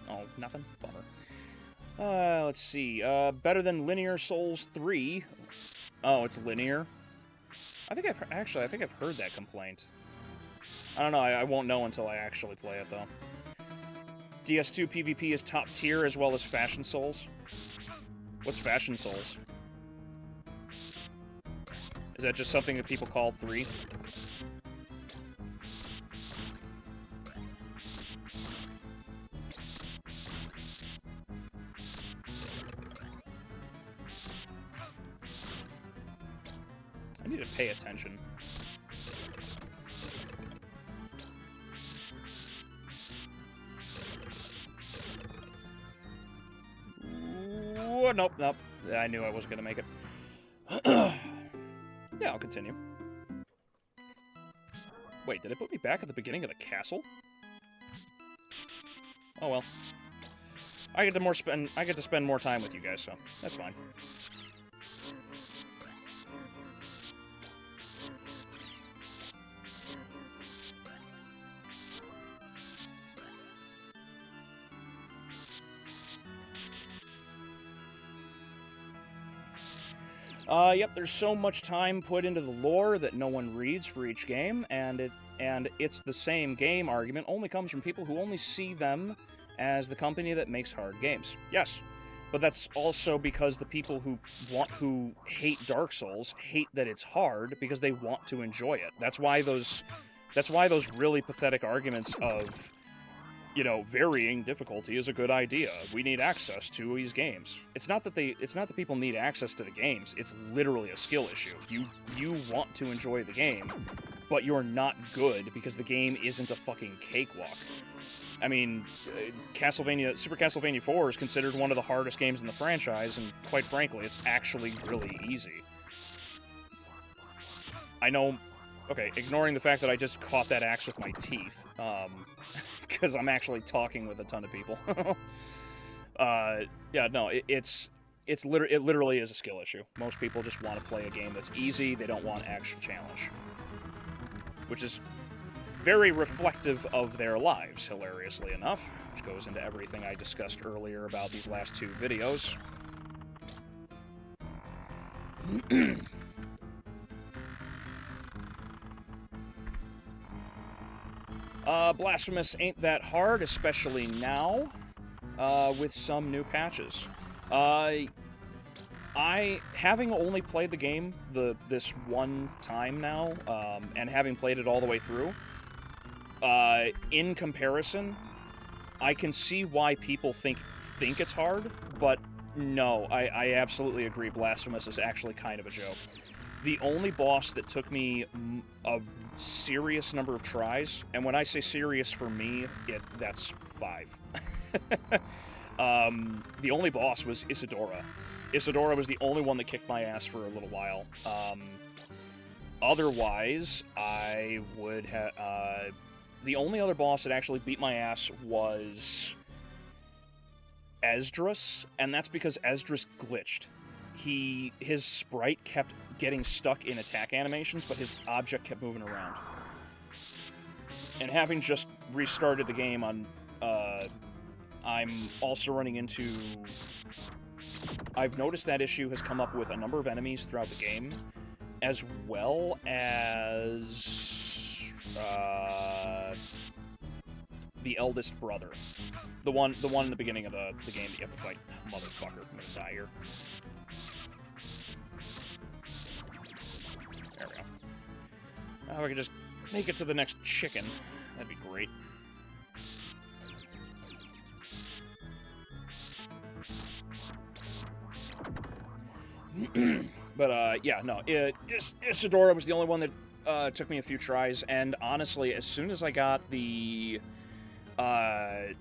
Oh, nothing? Bummer. Let's see. Better than Linear Souls 3. Oh, it's linear? I think I've heard that complaint. I don't know, I won't know until I actually play it, though. DS2 PvP is top tier as well as Fashion Souls. What's Fashion Souls? Is that just something that people call 3? I need to pay attention. Ooh, nope. I knew I wasn't gonna make it. Yeah, I'll continue. Wait, did it put me back at the beginning of the castle? Oh well. I get to spend more time with you guys, so that's fine. Yep, there's so much time put into the lore that no one reads for each game, and it's the same game argument only comes from people who only see them as the company that makes hard games. Yes, but that's also because the people who hate Dark Souls hate that it's hard because they want to enjoy it. That's why those really pathetic arguments of, you know, varying difficulty is a good idea. We need access to these games. It's not that people need access to the games. It's literally a skill issue. You want to enjoy the game, but you're not good because the game isn't a fucking cakewalk. I mean, Super Castlevania 4 is considered one of the hardest games in the franchise, and quite frankly, it's actually really easy. I know. Okay, ignoring the fact that I just caught that axe with my teeth, because I'm actually talking with a ton of people. Yeah, no, it literally is a skill issue. Most people just want to play a game that's easy. They don't want actual challenge, which is very reflective of their lives, hilariously enough, which goes into everything I discussed earlier about these last 2 videos. Blasphemous ain't that hard, especially now, with some new patches. Having only played the game this one time now, and having played it all the way through, in comparison, I can see why people think it's hard, but no, I absolutely agree. Blasphemous is actually kind of a joke. The only boss that took me a serious number of tries, and when I say serious for me, that's 5. The only boss was Isadora. Isadora was the only one that kicked my ass for a little while. Otherwise, I would have... the only other boss that actually beat my ass was Esdras, and that's because Esdras glitched. His sprite kept getting stuck in attack animations, but his object kept moving around. And having just restarted the game on, I'm also running into I've noticed that issue has come up with a number of enemies throughout the game, as well as the eldest brother, the one in the beginning of the game that you have to fight. Motherfucker, I'm gonna die here. There we go. Now we can just make it to the next chicken. That'd be great. But, yeah, no, Isadora was the only one that took me a few tries, and honestly, as soon as I got the Tiento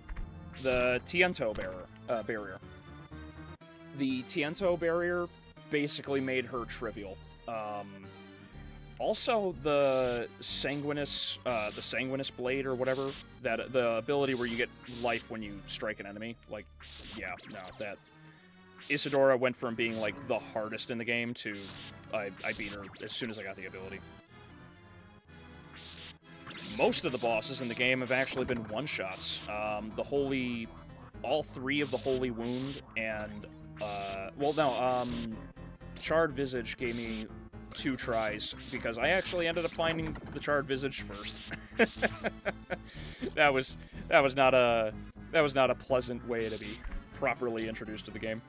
barrier, the Tiento barrier basically made her trivial. Also, the Sanguinus blade or whatever, that the ability where you get life when you strike an enemy, like, yeah, no, that Isadora went from being like the hardest in the game to I beat her as soon as I got the ability. Most of the bosses in the game have actually been one-shots. All three of the Holy Wound and Charred Visage gave me 2 tries because I actually ended up finding the Charred Visage first. that was not a pleasant way to be properly introduced to the game.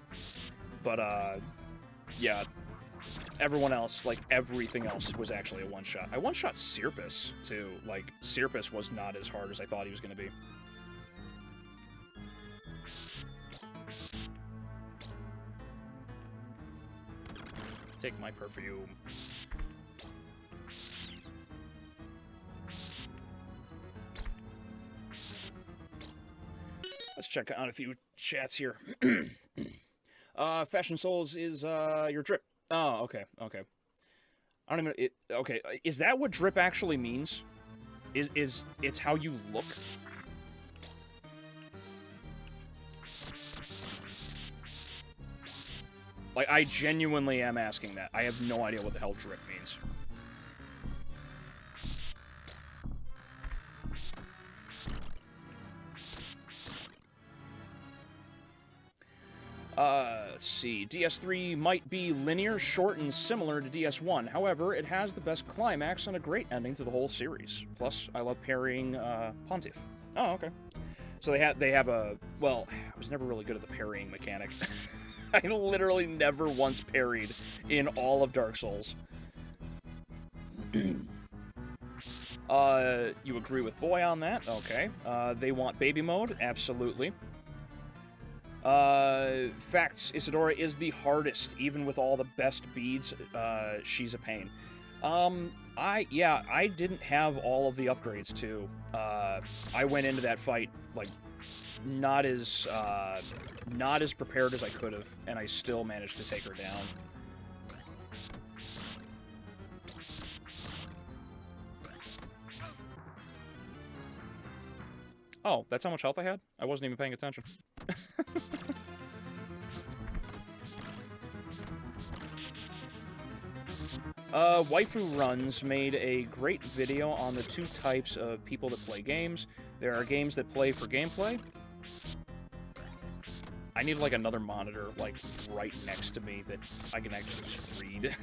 But yeah, everyone else, like everything else, was actually a one-shot. I one-shot Sirpus too. Like Sirpus was not as hard as I thought he was going to be. Take my perfume. Let's check out a few chats here. Fashion Souls is your drip. Oh, okay. I don't even. Okay, is that what drip actually means? Is it's how you look? Like, I genuinely am asking that. I have no idea what the hell drip means. Let's see. DS3 might be linear, short, and similar to DS1. However, it has the best climax and a great ending to the whole series. Plus, I love parrying Pontiff. Oh, okay. So they have a... Well, I was never really good at the parrying mechanic. I literally never once parried in all of Dark Souls. You agree with Boy on that? Okay. They want baby mode? Absolutely. Facts, Isadora is the hardest, even with all the best beads. She's a pain. I didn't have all of the upgrades too. I went into that fight like not as prepared as I could have, and I still managed to take her down. Oh, that's how much health I had? I wasn't even paying attention. Waifu Runs made a great video on the 2 types of people that play games. There are games that play for gameplay. I need, like, another monitor, like, right next to me that I can actually just read.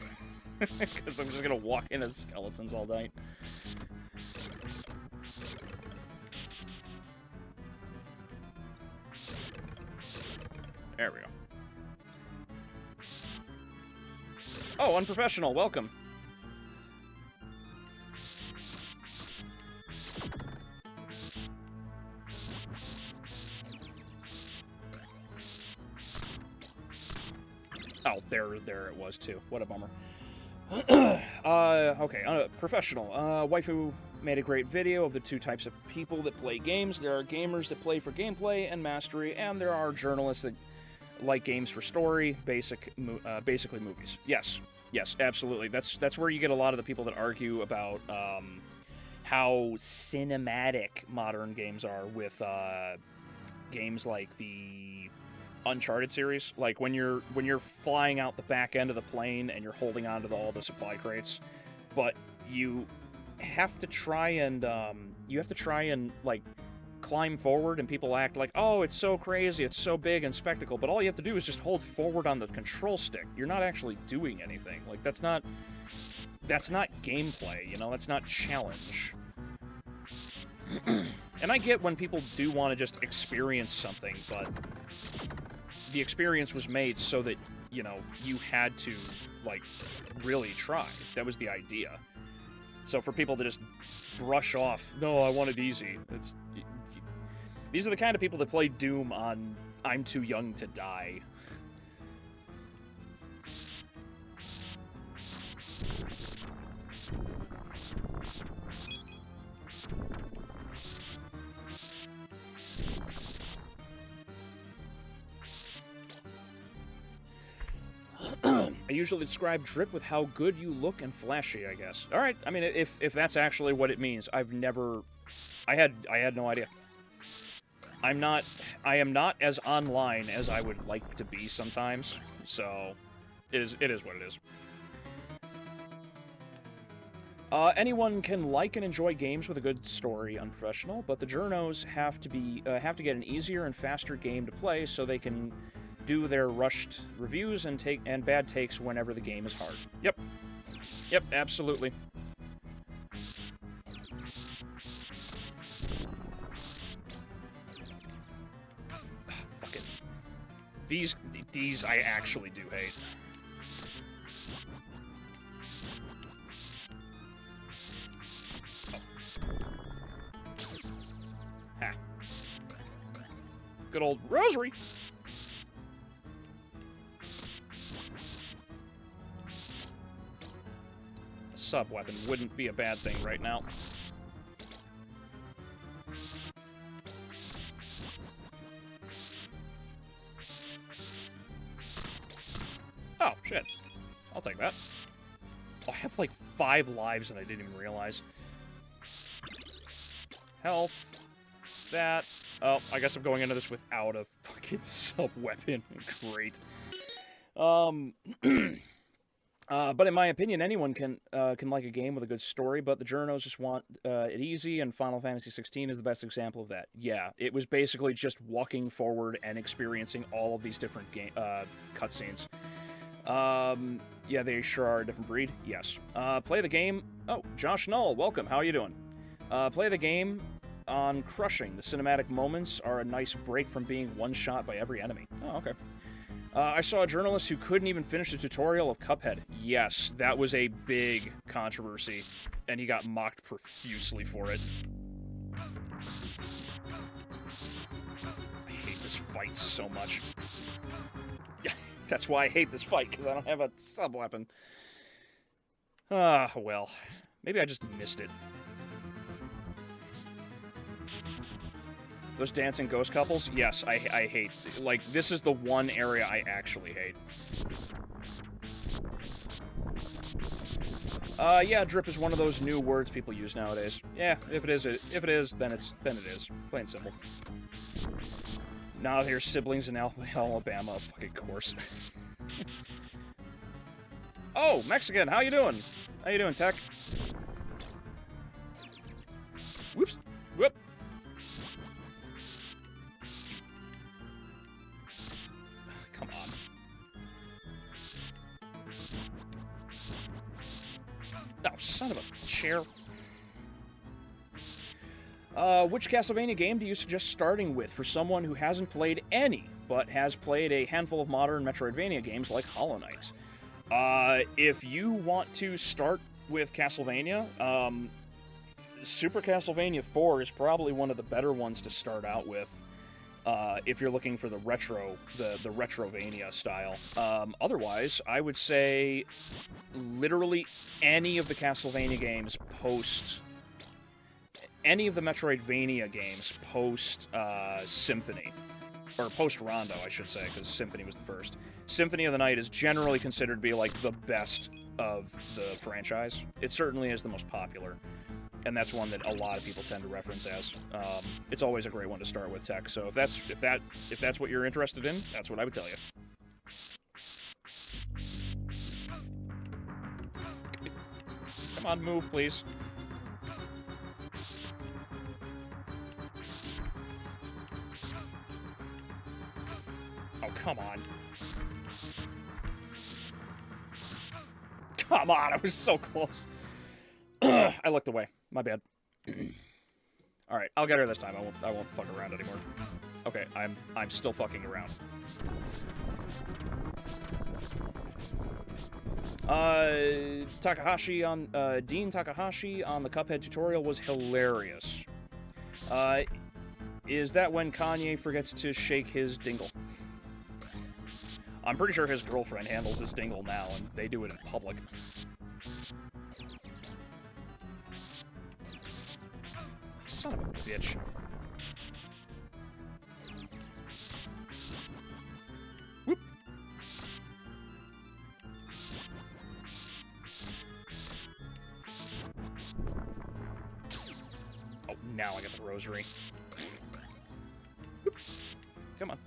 Because I'm just gonna walk in as skeletons all night. There we go. Oh, Unprofessional, welcome. Oh, there it was too. What a bummer. Okay, Professional. Waifu made a great video of the 2 types of people that play games. There are gamers that play for gameplay and mastery, and there are journalists that like games for story, basically movies. Yes, absolutely. That's where you get a lot of the people that argue about how cinematic modern games are with games like the Uncharted series. Like when you're flying out the back end of the plane and you're holding on to all the supply crates, but you have to try and like climb forward and people act like, oh, it's so crazy, it's so big and spectacle, but all you have to do is just hold forward on the control stick. You're not actually doing anything. Like, that's not gameplay, you know? That's not challenge. And I get when people do want to just experience something, but the experience was made so that, you know, you had to, like, really try. That was the idea. So for people to just brush off, no, I want it easy. These are the kind of people that play Doom on I'm Too Young to Die. I usually describe drip with how good you look and flashy, I guess. All right, I mean, if that's actually what it means, I had no idea. I am not as online as I would like to be sometimes, so it is what it is. Anyone can like and enjoy games with a good story, unprofessional, but the journos have to get an easier and faster game to play so they can do their rushed reviews and bad takes whenever the game is hard. Yep, absolutely. Fucking these I actually do hate. Ha. Good old rosary. A sub-weapon wouldn't be a bad thing right now. Oh, shit. I'll take that. Oh, I have like 5 lives and I didn't even realize. Health. That. Oh, I guess I'm going into this without a fucking sub-weapon. Great. But in my opinion, anyone can like a game with a good story, but the journos just want it easy, and Final Fantasy XVI is the best example of that. Yeah, it was basically just walking forward and experiencing all of these different cutscenes. Yeah, they sure are a different breed. Yes. Play the game. Oh, Josh Null, welcome. How are you doing? Play the game on crushing. The cinematic moments are a nice break from being one-shot by every enemy. Oh, okay. I saw a journalist who couldn't even finish the tutorial of Cuphead. Yes, that was a big controversy, and he got mocked profusely for it. I hate this fight so much. That's why I hate this fight, because I don't have a sub-weapon. Ah, well. Maybe I just missed it. Those dancing ghost couples? Yes, I hate. Like, this is the one area I actually hate. Yeah, drip is one of those new words people use nowadays. Yeah, if it is, then it is. Plain and simple. Now there's siblings in Alabama, of fucking course. Oh, Mexican, how you doing? How you doing, Tech? Whoops. Whoop. Come on. Oh, son of a chair. Which Castlevania game do you suggest starting with for someone who hasn't played any, but has played a handful of modern Metroidvania games like Hollow Knight? If you want to start with Castlevania, Super Castlevania 4 is probably one of the better ones to start out with. If you're looking for the Retrovania style. Otherwise, I would say literally any of the Castlevania games post... Any of the Metroidvania games post Symphony. Or post Rondo, I should say, because Symphony was the first. Symphony of the Night is generally considered to be, like, the best of the franchise. It certainly is the most popular. And that's one that a lot of people tend to reference as. It's always a great one to start with, Tech. So if that's what you're interested in, that's what I would tell you. Come on, move, please. Come on, I was so close. I looked away. My bad. All right, I'll get her this time. I won't fuck around anymore. Okay, I'm still fucking around. Takahashi on Dean Takahashi on the Cuphead tutorial was hilarious. Is that when Kanye forgets to shake his dingle? I'm pretty sure his girlfriend handles his dingle now, and they do it in public. Son of a bitch. Whoop. Oh, now I got the rosary. Whoop. Come on.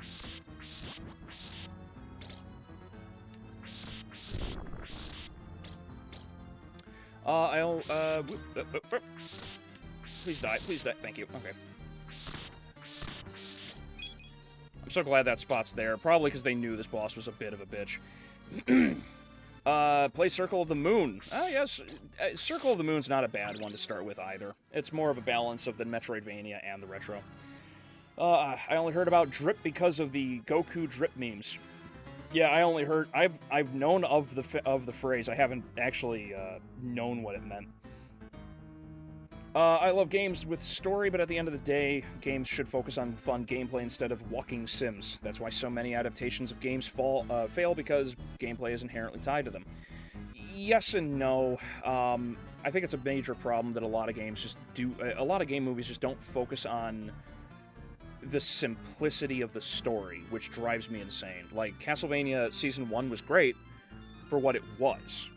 Please die, thank you, okay. I'm so glad that spot's there, probably because they knew this boss was a bit of a bitch. Play Circle of the Moon. Yes, Circle of the Moon's not a bad one to start with either. It's more of a balance of the Metroidvania and the retro. I only heard about Drip because of the Goku Drip memes. Yeah, I only heard. I've known of the phrase. I haven't actually known what it meant. I love games with story, but at the end of the day, games should focus on fun gameplay instead of walking sims. That's why so many adaptations of games fail, because gameplay is inherently tied to them. Yes and no. I think it's a major problem that a lot of games just do. A lot of game movies just don't focus on the simplicity of the story, which drives me insane. Like, Castlevania Season 1 was great for what it was.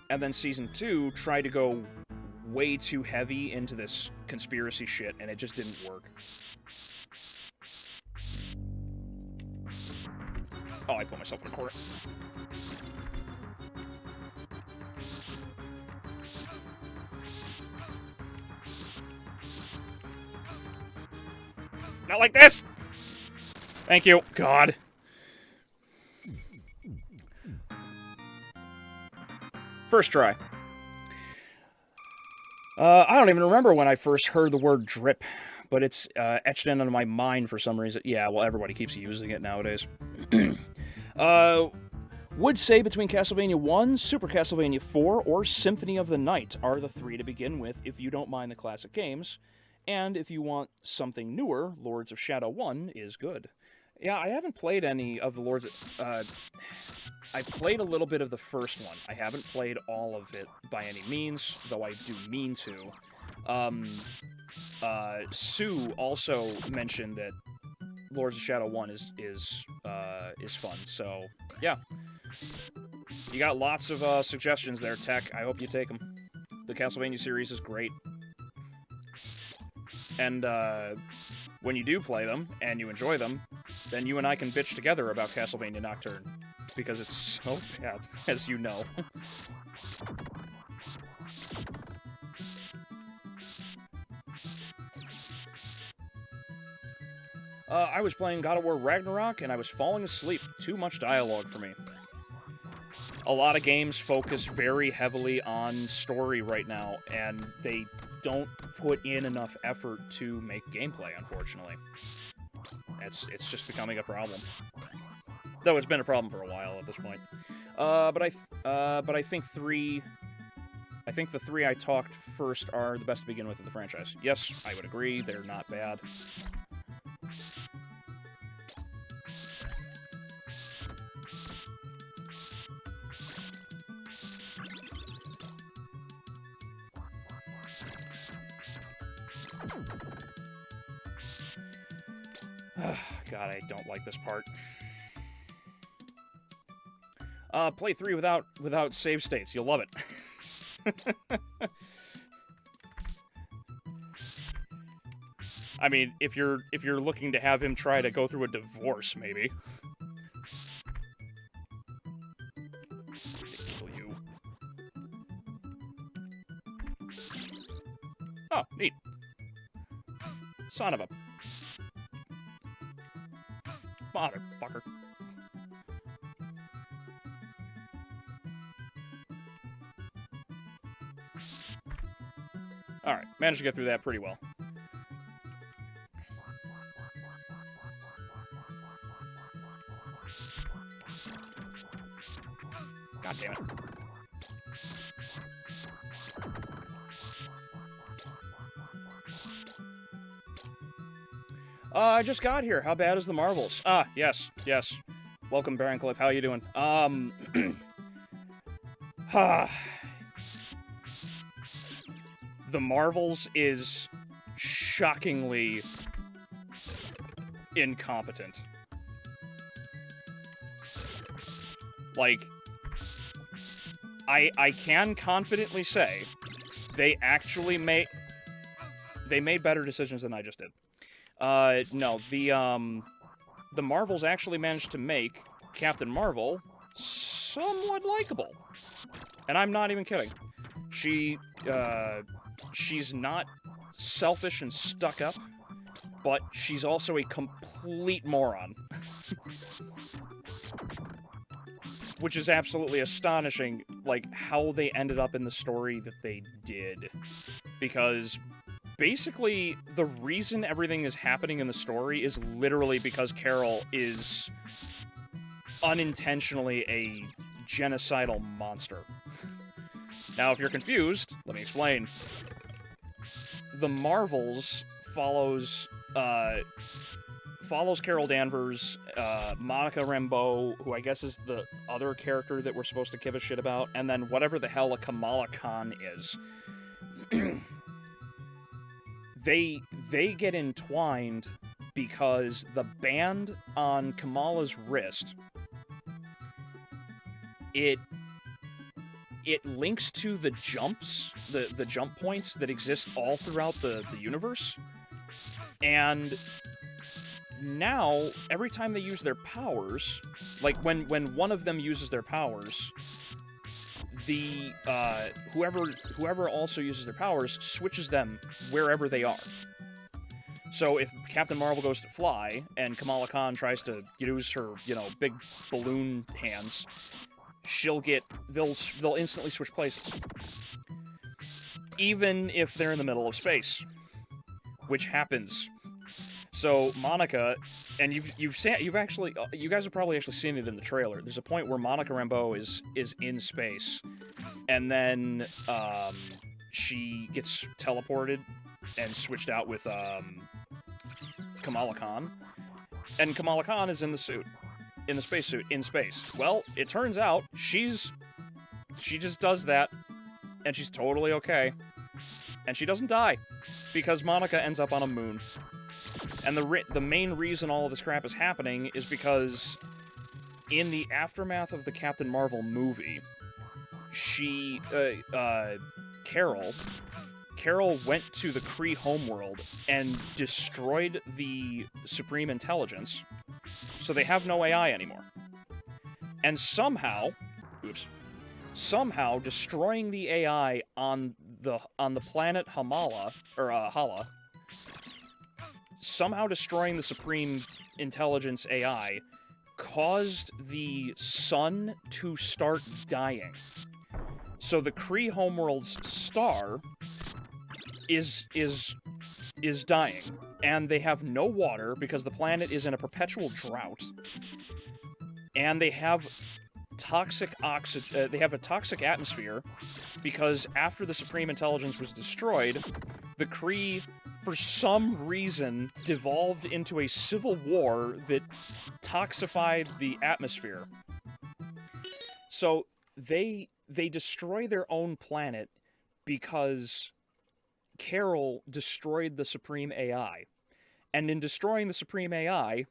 And then Season 2 tried to go way too heavy into this conspiracy shit, and it just didn't work. Oh, I put myself in a corner. Not like this! Thank you. God. First try. I don't even remember when I first heard the word drip, but it's etched into my mind for some reason. Yeah, well, everybody keeps using it nowadays. Would say between Castlevania 1, Super Castlevania 4, or Symphony of the Night are the three to begin with if you don't mind the classic games. And if you want something newer, Lords of Shadow 1 is good. Yeah, I haven't played any of the Lords of... I've played a little bit of the first one. I haven't played all of it by any means, though I do mean to. Sue also mentioned that Lords of Shadow 1 is fun, so yeah. You got lots of suggestions there, Tech. I hope you take them. The Castlevania series is great. And when you do play them, and you enjoy them, then you and I can bitch together about Castlevania Nocturne. Because it's so bad, as you know. I was playing God of War Ragnarok, and I was falling asleep. Too much dialogue for me. A lot of games focus very heavily on story right now, and they don't put in enough effort to make gameplay, unfortunately. It's just becoming a problem. Though it's been a problem for a while at this point. But I think the three I talked first are the best to begin with in the franchise. Yes, I would agree. They're not bad. God, I don't like this part. Play 3 without save states. You'll love it. I mean, if you're looking to have him try to go through a divorce, maybe. They kill you. Oh, neat. Son of a motherfucker. Alright, managed to get through that pretty well. God damn it. I just got here. How bad is the Marvels? Ah, yes. Welcome, Barroncliff. How you doing? The Marvels is shockingly incompetent. Like, I can confidently say they actually made better decisions than I just did. No, the Marvels actually managed to make Captain Marvel somewhat likable. And I'm not even kidding. She's not selfish and stuck up, but she's also a complete moron. Which is absolutely astonishing, like, how they ended up in the story that they did. Because basically, the reason everything is happening in the story is literally because Carol is unintentionally a genocidal monster. Now, if you're confused, let me explain. The Marvels follows Carol Danvers, Monica Rambeau, who I guess is the other character that we're supposed to give a shit about, and then whatever the hell a Kamala Khan is. They get entwined because the band on Kamala's wrist, it links to the jumps, the jump points that exist all throughout the universe. And now, every time they use their powers, like when one of them uses their powers, the whoever also uses their powers switches them wherever they are. So if Captain Marvel goes to fly and Kamala Khan tries to use her, big balloon hands, they'll instantly switch places. Even if they're in the middle of space, which happens. So Monica, and you guys have probably actually seen it in the trailer. There's a point where Monica Rambeau is in space, and then she gets teleported and switched out with Kamala Khan, and Kamala Khan is in the suit, in the spacesuit, in space. Well, it turns out she just does that, and she's totally okay, and she doesn't die because Monica ends up on a moon. And the main reason all of this crap is happening is because in the aftermath of the Captain Marvel movie, Carol went to the Kree homeworld and destroyed the Supreme Intelligence, so they have no AI anymore. And somehow destroying the AI on the planet Hala, somehow destroying the Supreme Intelligence AI caused the sun to start dying. So the Kree homeworld's star is dying, and they have no water because the planet is in a perpetual drought, and they have toxic they have a toxic atmosphere because after the Supreme Intelligence was destroyed, the Kree, for some reason, devolved into a civil war that toxified the atmosphere. So they destroy their own planet because Carol destroyed the Supreme AI. And in destroying the Supreme AI,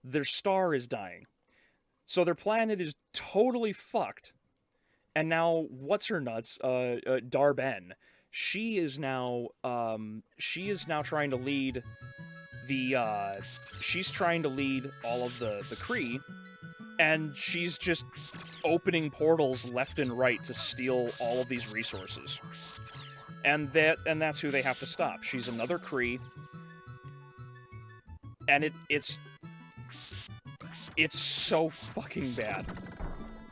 their star is dying. So their planet is totally fucked. And now, what's-her-nuts, Dar-Ben, she is now trying to lead she's trying to lead all of the Kree, and she's just opening portals left and right to steal all of these resources. And that's who they have to stop. She's another Kree, and it's so fucking bad.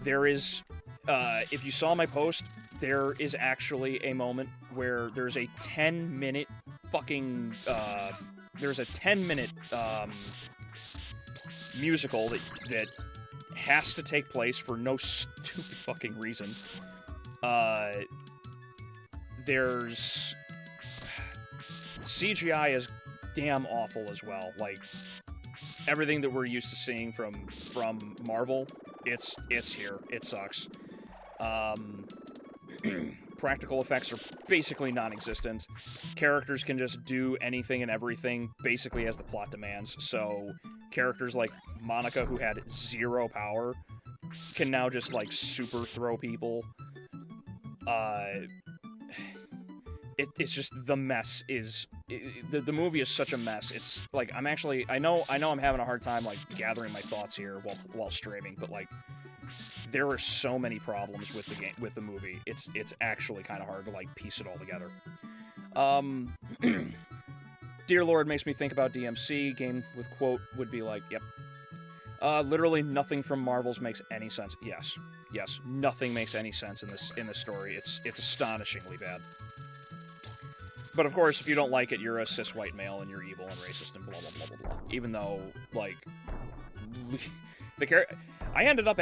There is if you saw my post, there is actually a moment where there's a 10-minute fucking, there's a 10-minute, musical that has to take place for no stupid fucking reason. There's... CGI is damn awful as well. Like, everything that we're used to seeing from Marvel, it's here. It sucks. Practical effects are basically non-existent. Characters can just do anything and everything, basically as the plot demands. So, characters like Monica, who had 0 power, can now just, like, super throw people. It's just, the mess is... The movie is such a mess. It's, like, I know I'm having a hard time, like, gathering my thoughts here while streaming, but, like, there are so many problems with the movie. It's actually kind of hard to, like, piece it all together. Dear Lord makes me think about DMC. Game with quote would be like, yep. Literally nothing from Marvel's makes any sense. Yes, nothing makes any sense in this story. It's astonishingly bad. But of course, if you don't like it, you're a cis white male and you're evil and racist and blah blah blah blah blah. Even though, like, I ended up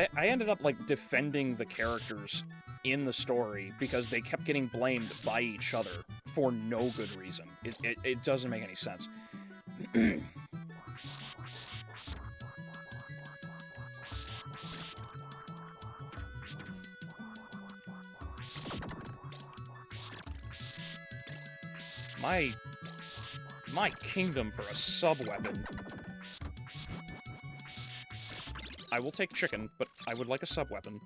like defending the characters in the story because they kept getting blamed by each other for no good reason. It doesn't make any sense. My kingdom for a sub-weapon. I will take chicken, but I would like a sub-weapon.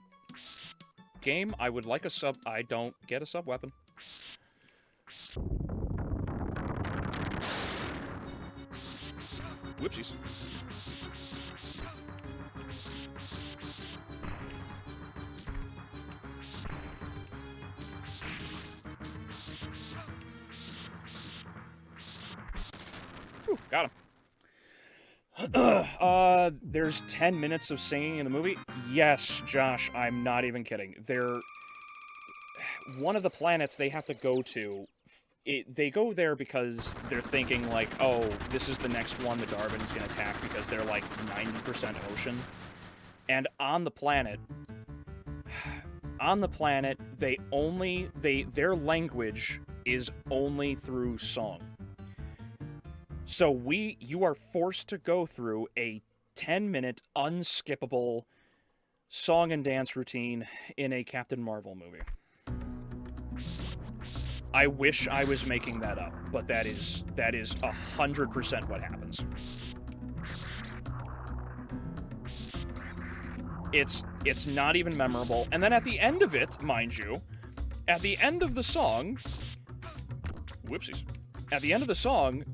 Game, I would like a sub... I don't get a sub-weapon. Whoopsies. Whew, got him. There's 10 minutes of singing in the movie? Yes, Josh, I'm not even kidding. One of the planets they have to go to, they go there because they're thinking, like, oh, this is the next one the Darwin's gonna attack because they're, like, 90% ocean. And on the planet, their language is only through song. So you are forced to go through a 10-minute, unskippable song and dance routine in a Captain Marvel movie. I wish I was making that up, but that is 100% what happens. It's not even memorable. And then at the end of it, mind you, at the end of the song... Whoopsies. At the end of the song...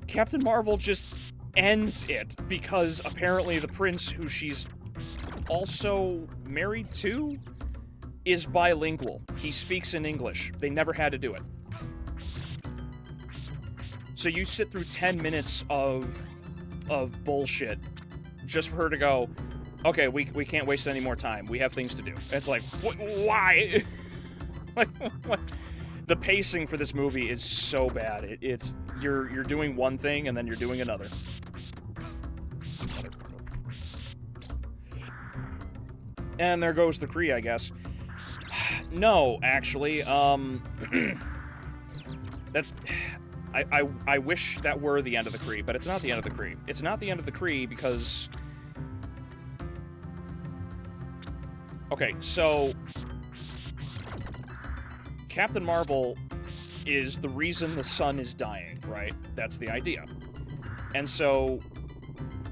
Captain Marvel just ends it because apparently the prince, who she's also married to, is bilingual. He speaks in English. They never had to do it. So you sit through 10 minutes of bullshit just for her to go, okay, we can't waste any more time. We have things to do. It's like, why? Like, what? The pacing for this movie is so bad. You're doing one thing and then you're doing another. And there goes the Kree, I guess. No, actually, that I wish that were the end of the Kree, but it's not the end of the Kree. It's not the end of the Kree because... Okay, so... Captain Marvel is the reason the sun is dying, right? That's the idea. And so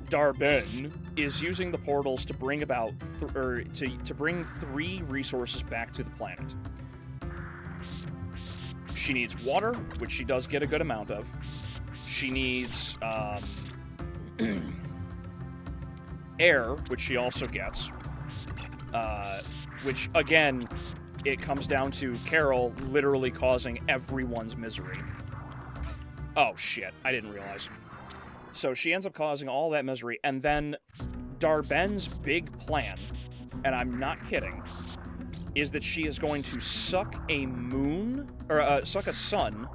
Dar-Ben is using the portals to bring about to bring 3 resources back to the planet. She needs water, which she does get a good amount of. She needs air, which she also gets. Which again, it comes down to Carol literally causing everyone's misery. Oh, shit. I didn't realize. So she ends up causing all that misery, and then Dar-Ben's big plan and I'm not kidding, is that she is going to suck a moon, or suck a sun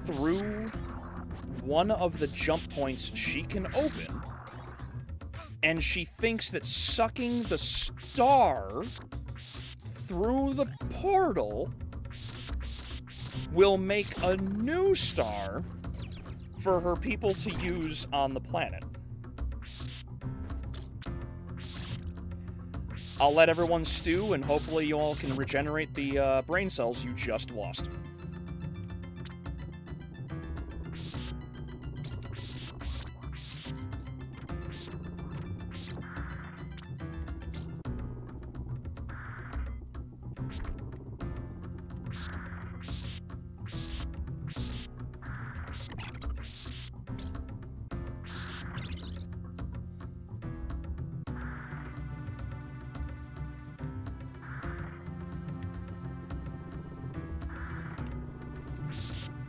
through one of the jump points she can open, and she thinks that sucking the star through the portal will make a new star for her people to use on the planet. I'll let everyone stew, and hopefully you all can regenerate the brain cells you just lost.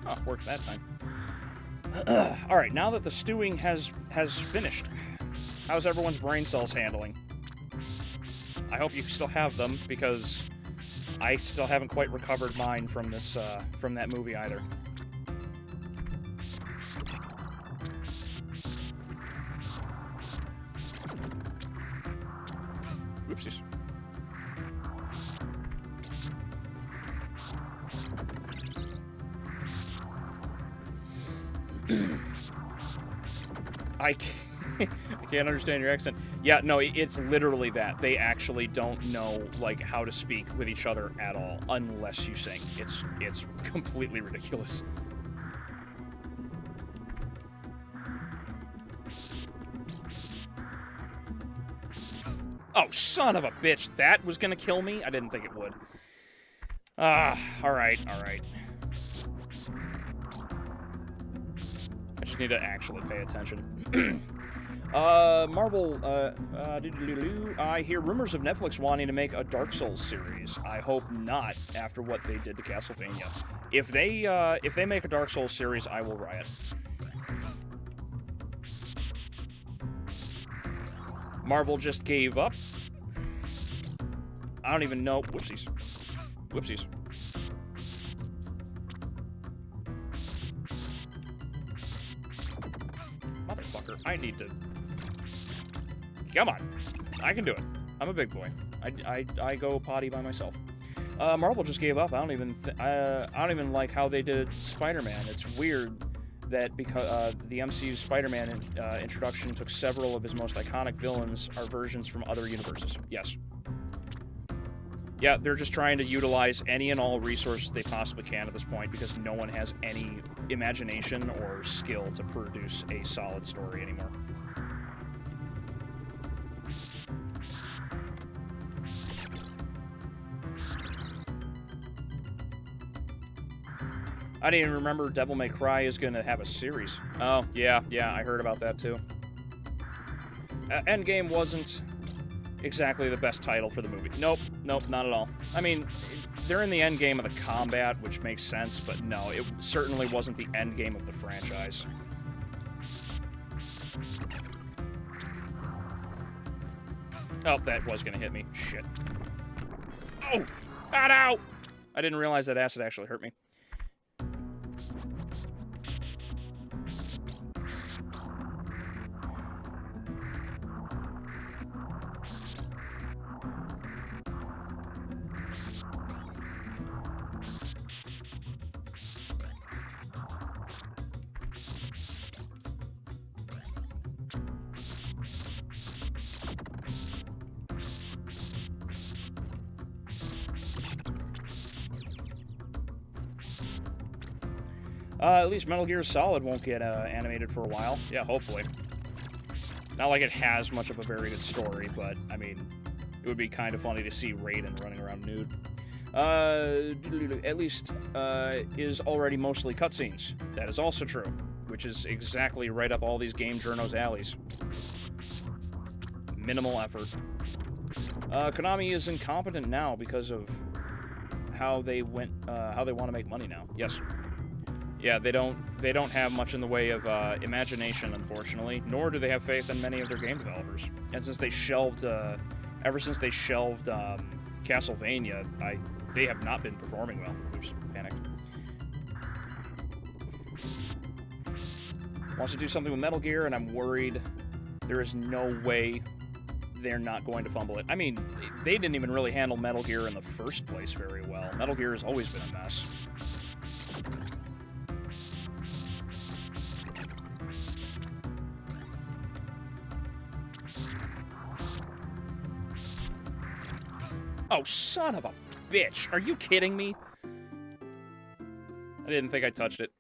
Oh, worked that time. Alright, now that the stewing has finished, how's everyone's brain cells handling? I hope you still have them, because I still haven't quite recovered mine from this, from that movie either. Whoopsies. I can't understand your accent. Yeah, no, it's literally that. They actually don't know, like, how to speak with each other at all, unless you sing. It's completely ridiculous. Oh, son of a bitch. That was gonna kill me? I didn't think it would. Alright. I just need to actually pay attention. Marvel, I hear rumors of Netflix wanting to make a Dark Souls series. I hope not, after what they did to Castlevania. If they make a Dark Souls series, I will riot. Marvel just gave up. I don't even know. Whoopsies. Motherfucker, I need to... Come on. I can do it. I'm a big boy. I go potty by myself. Marvel just gave up. I don't even like how they did Spider-Man. It's weird that because the MCU's Spider-Man introduction took several of his most iconic villains are versions from other universes. Yes. Yeah, they're just trying to utilize any and all resources they possibly can at this point because no one has any imagination or skill to produce a solid story anymore. I didn't even remember Devil May Cry is going to have a series. Oh, yeah, I heard about that too. Endgame wasn't exactly the best title for the movie. Nope, not at all. I mean, they're in the endgame of the combat, which makes sense, but no, it certainly wasn't the endgame of the franchise. Oh, that was going to hit me. Shit. Oh! Ow! I didn't realize that acid actually hurt me. At least Metal Gear Solid won't get animated for a while. Yeah, hopefully. Not like it has much of a very good story, but, I mean, it would be kind of funny to see Raiden running around nude. At least, is already mostly cutscenes. That is also true, which is exactly right up all these game journos' alleys. Minimal effort. Konami is incompetent now because of how they want to make money now. Yes. Yeah, they don't have much in the way of imagination, unfortunately, nor do they have faith in many of their game developers. And since they shelved Ever since they shelved Castlevania, they have not been performing well. Oops, panicked. Wants to do something with Metal Gear, and I'm worried there is no way they're not going to fumble it. I mean, they didn't even really handle Metal Gear in the first place very well. Metal Gear has always been a mess. Oh, son of a bitch. Are you kidding me? I didn't think I touched it.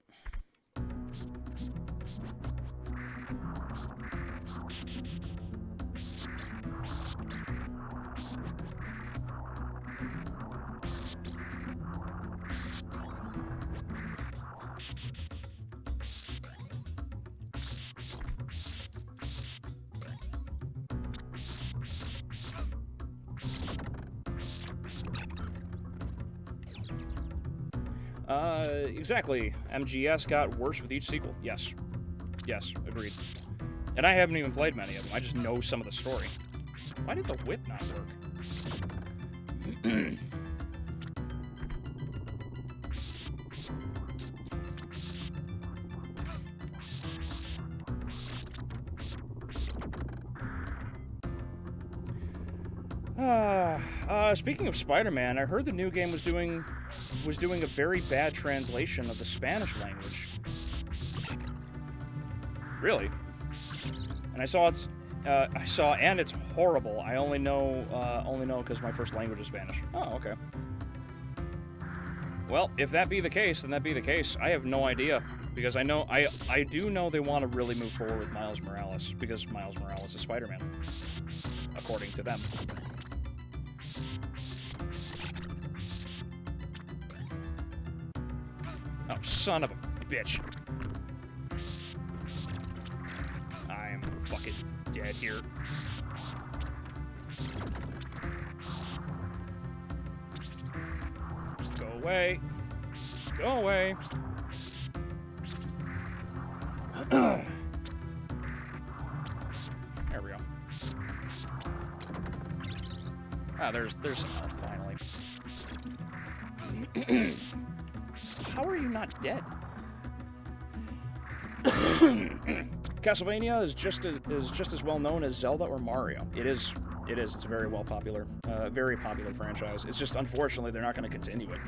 Exactly. MGS got worse with each sequel. Yes. Yes, agreed. And I haven't even played many of them. I just know some of the story. Why did the whip not work? Speaking of Spider-Man, I heard the new game was doing a very bad translation of the Spanish language. Really? And and it's horrible. I only know because my first language is Spanish. Oh, okay. Well, if that be the case, then that be the case. I have no idea, because I do know they want to really move forward with Miles Morales, because Miles Morales is Spider-Man, according to them. Oh, son of a bitch. I am fucking dead here. Go away. Go away. There we go. Ah, there's some health, finally. How are you not dead? Castlevania is just as well known as Zelda or Mario. It is. It's a very popular franchise. It's just, unfortunately, they're not going to continue it.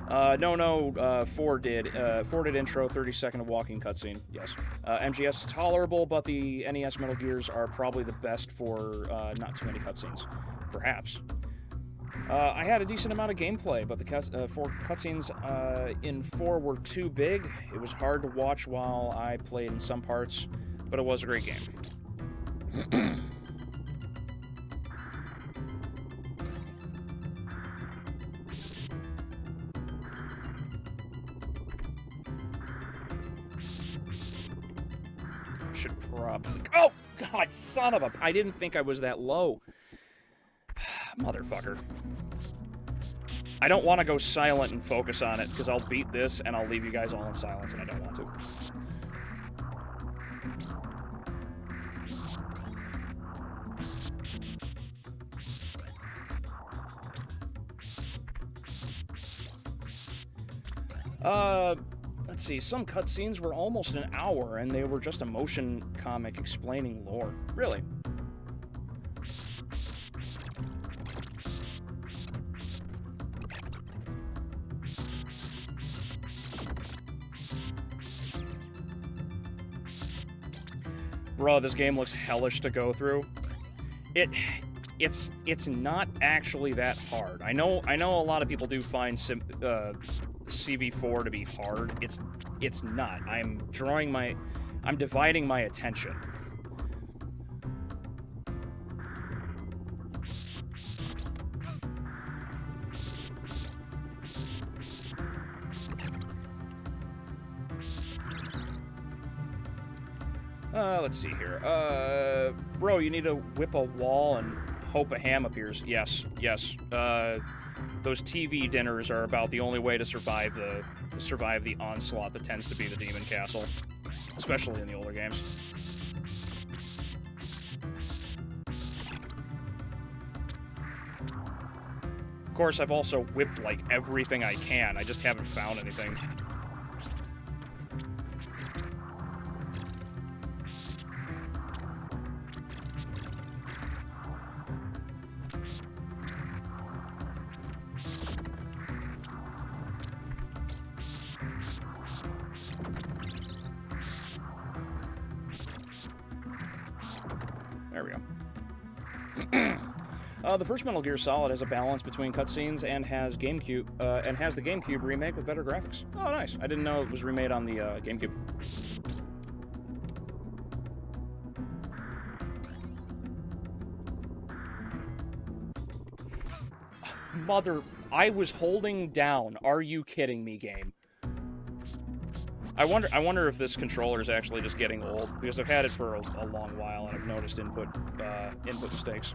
4 did intro, 30-second of walking cutscene. Yes. MGS is tolerable, but the NES Metal Gears are probably the best for not too many cutscenes. Perhaps. I had a decent amount of gameplay, but the 4 cutscenes in 4 were too big. It was hard to watch while I played in some parts, but it was a great game. Should probably... Oh! God, son of a... I didn't think I was that low. Motherfucker. I don't want to go silent and focus on it, because I'll beat this and I'll leave you guys all in silence, and I don't want to. Let's see, some cutscenes were almost an hour, and they were just a motion comic explaining lore. Really? Bro, this game looks hellish to go through. It's not actually that hard. I know a lot of people do find CV4 to be hard. It's not. I'm dividing my attention. Let's see here. Bro, you need to whip a wall and hope a ham appears. Yes. Those TV dinners are about the only way to survive the onslaught that tends to be the Demon Castle, especially in the older games. Of course, I've also whipped, like, everything I can. I just haven't found anything. There we go. The first Metal Gear Solid has a balance between cutscenes and has the GameCube remake with better graphics. Oh, nice! I didn't know it was remade on the GameCube. Mother, I was holding down. Are you kidding me, game? I wonder if this controller is actually just getting old, because I've had it for a long while and I've noticed input mistakes.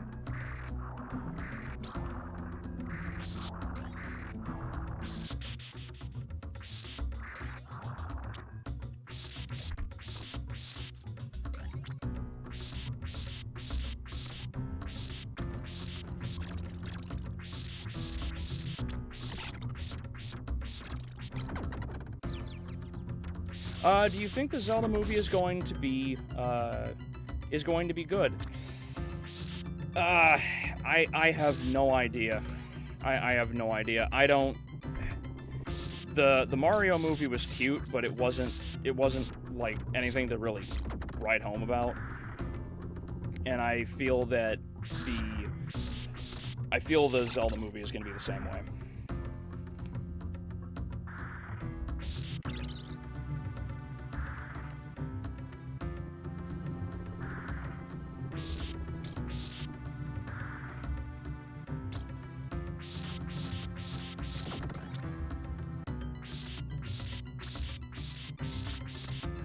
Do you think the Zelda movie is going to be good? I have no idea. I have no idea. I don't. The Mario movie was cute, but it wasn't like anything to really write home about. And I feel that the Zelda movie is going to be the same way.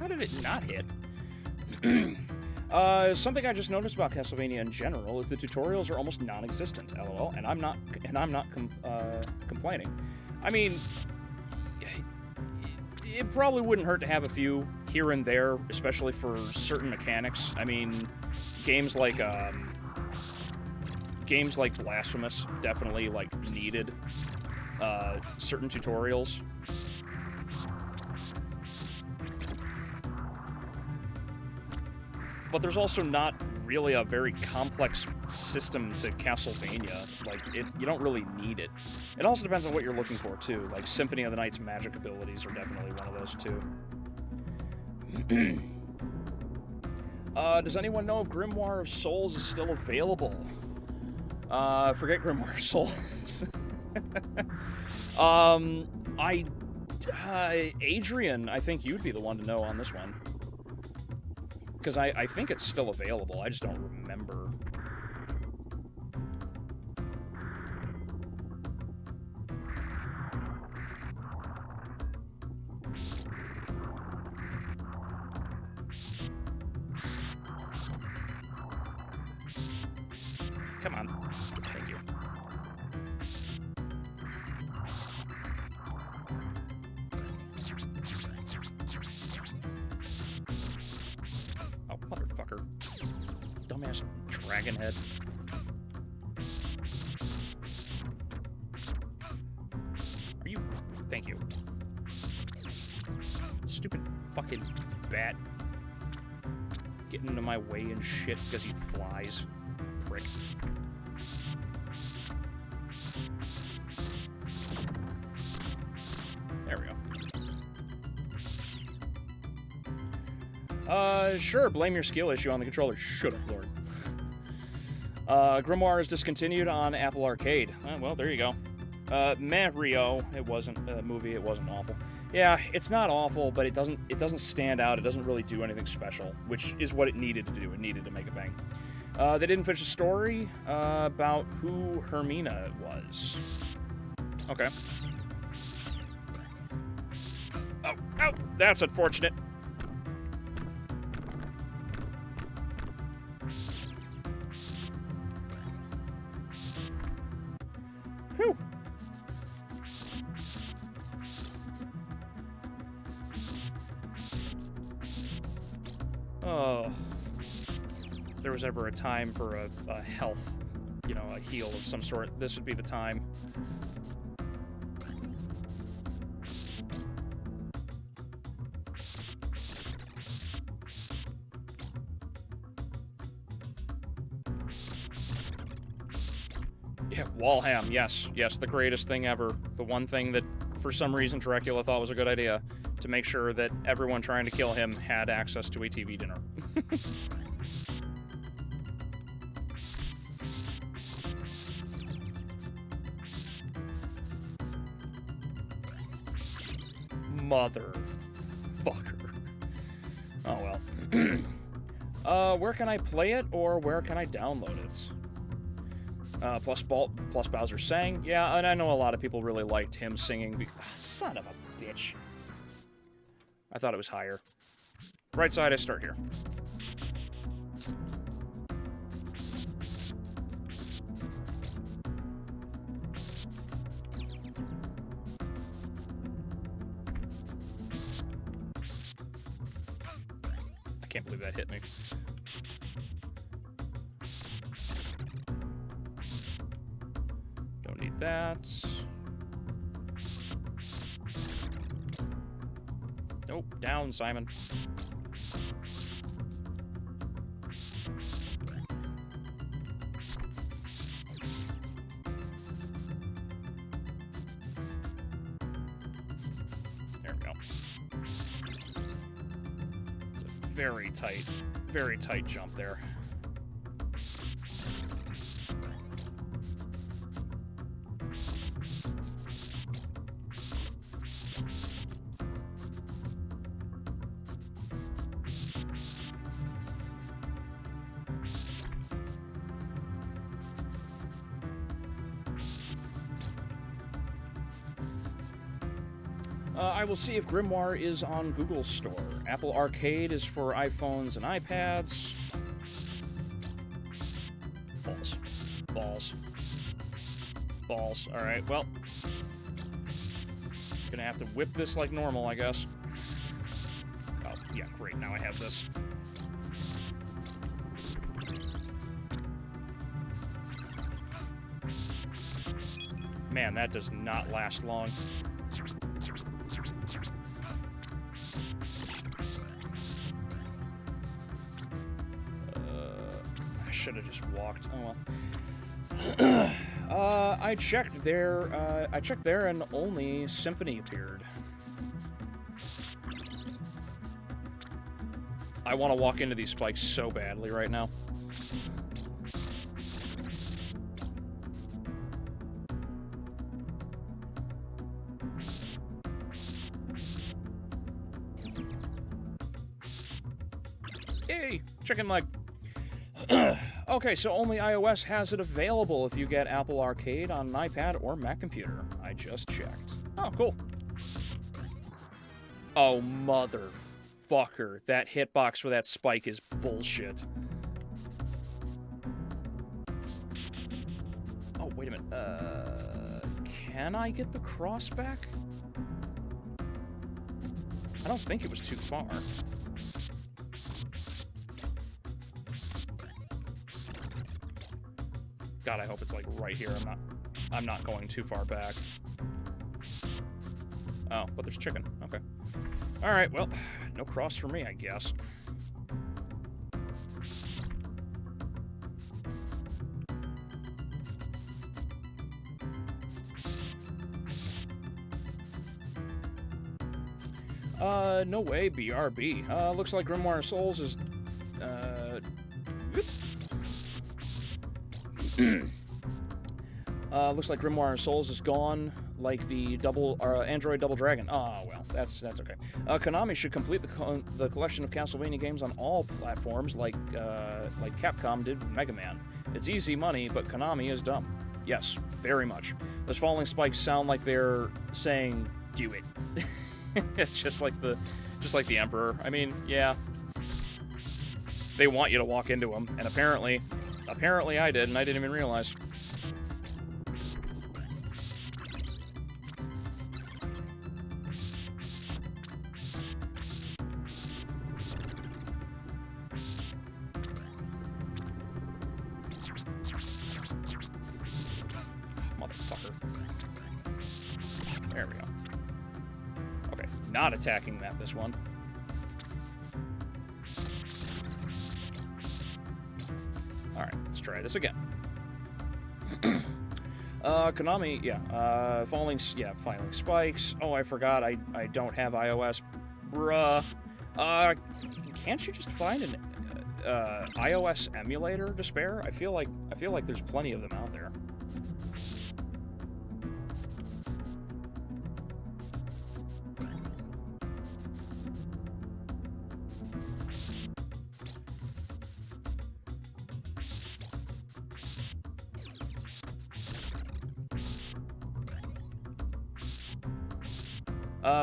How did it not hit? Something I just noticed about Castlevania in general is the tutorials are almost non-existent. LOL, and I'm not complaining. I mean, it probably wouldn't hurt to have a few here and there, especially for certain mechanics. I mean, games like Blasphemous definitely needed certain tutorials. But there's also not really a very complex system to Castlevania. You don't really need it. It also depends on what you're looking for, too. Like, Symphony of the Night's magic abilities are definitely one of those, too. Does anyone know if Grimoire of Souls is still available? Forget Grimoire of Souls. Adrian, I think you'd be the one to know on this one. Because I think it's still available, I just don't remember. Come on. Thank you. Oh, motherfucker. Dumbass dragon head. Are you... Thank you. Stupid fucking bat. Getting into my way and shit because he flies. Prick. There we go. Sure, blame your skill issue on the controller. Shut up, Lord. Grimoire is discontinued on Apple Arcade. Well, there you go. Mario, it wasn't a movie, it wasn't awful. Yeah, it's not awful, but it doesn't stand out, it doesn't really do anything special, which is what it needed to do. It needed to make a bang. They didn't finish the story about who Hermina was. Okay. Oh, oh, that's unfortunate. Whew. Oh. If there was ever a time for a health, a heal of some sort, this would be the time. Walham, yes. Yes, the greatest thing ever. The one thing that, for some reason, Dracula thought was a good idea, to make sure that everyone trying to kill him had access to a TV dinner. Motherfucker. Oh well. Where can I play it, or where can I download it? Plus Bowser sang. Yeah, and I know a lot of people really liked him singing. Son of a bitch. I thought it was higher. Right side, I start here. I can't believe that hit me. Don't need that. Nope, down, Simon. There we go. It's a very tight jump there. I will see if Grimoire is on Google Store. Apple Arcade is for iPhones and iPads. Balls. Alright, well. Gonna have to whip this like normal, I guess. Oh, yeah, great. Now I have this. Man, that does not last long. I should have just walked. Oh well. I checked there, and only Symphony appeared. I want to walk into these spikes so badly right now. Yay! Chicken leg. Okay, so only iOS has it available if you get Apple Arcade on an iPad or Mac computer. I just checked. Oh, cool. Oh, motherfucker. That hitbox for that spike is bullshit. Oh, wait a minute. Can I get the cross back? I don't think it was too far. God, I hope it's like right here. I'm not going too far back. Oh, but there's chicken. Okay. All right, well, no cross for me, I guess. No way, BRB. Looks like Grimoire Souls is, looks like Grimoire Souls is gone, like the Android Double Dragon. Oh, well, that's okay. Konami should complete the collection of Castlevania games on all platforms, like Capcom did with Mega Man. It's easy money, but Konami is dumb. Yes, very much. Those falling spikes sound like they're saying, "Do it." just like the Emperor. I mean, yeah. They want you to walk into them, and apparently I did, and I didn't even realize. Motherfucker. There we go. Okay, not attacking that this one. Alright, let's try this again. Konami, yeah. Falling Spikes. Oh, I forgot. I don't have iOS, bruh. Can't you just find an iOS emulator to spare? I feel like there's plenty of them out there.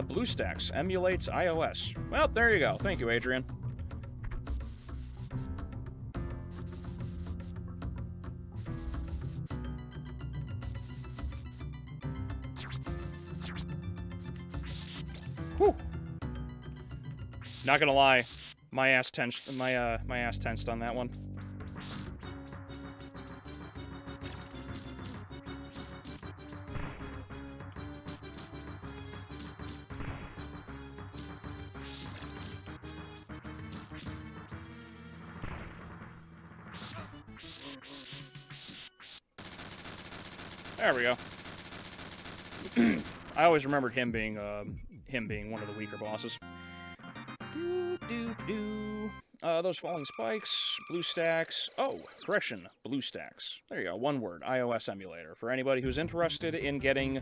BlueStacks emulates iOS. Well, there you go. Thank you, Adrian. Whew. Not gonna lie, my ass tensed on that one. There we go. I always remembered him being one of the weaker bosses. Those falling spikes, BlueStacks. Oh, correction, BlueStacks. There you go. One word. iOS emulator. For anybody who's interested in getting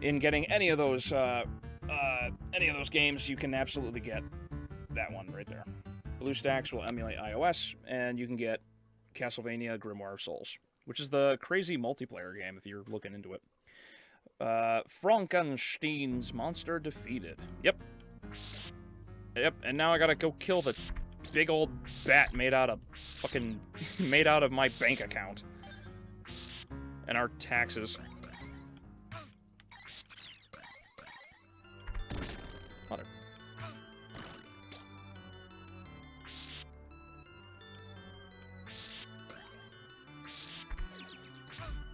any of those games, you can absolutely get that one right there. BlueStacks will emulate iOS, and you can get Castlevania Grimoire of Souls, which is the crazy multiplayer game if you're looking into it. Frankenstein's monster defeated. Yep, and now I gotta go kill the big old bat made out of my bank account. And our taxes. Mother.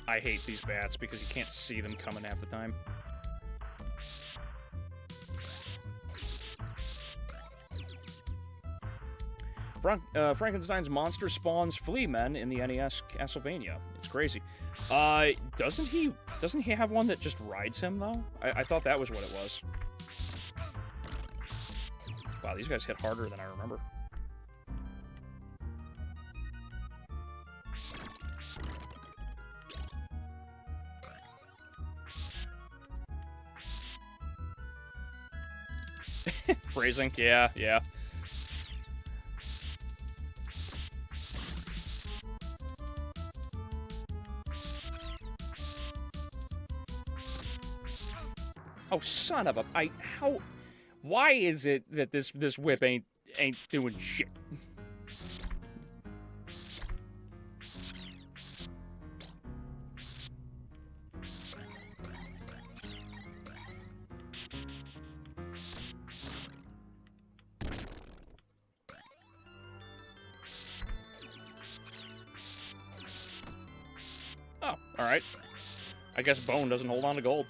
I hate these bats because you can't see them coming half the time. Frankenstein's monster spawns flea men in the NES Castlevania. It's crazy. Doesn't he have one that just rides him though? I thought that was what it was. Wow, these guys hit harder than I remember. Phrasing, yeah. Oh, son of a... Why is it that this whip ain't doing shit? Oh, alright. I guess Bone doesn't hold on to gold.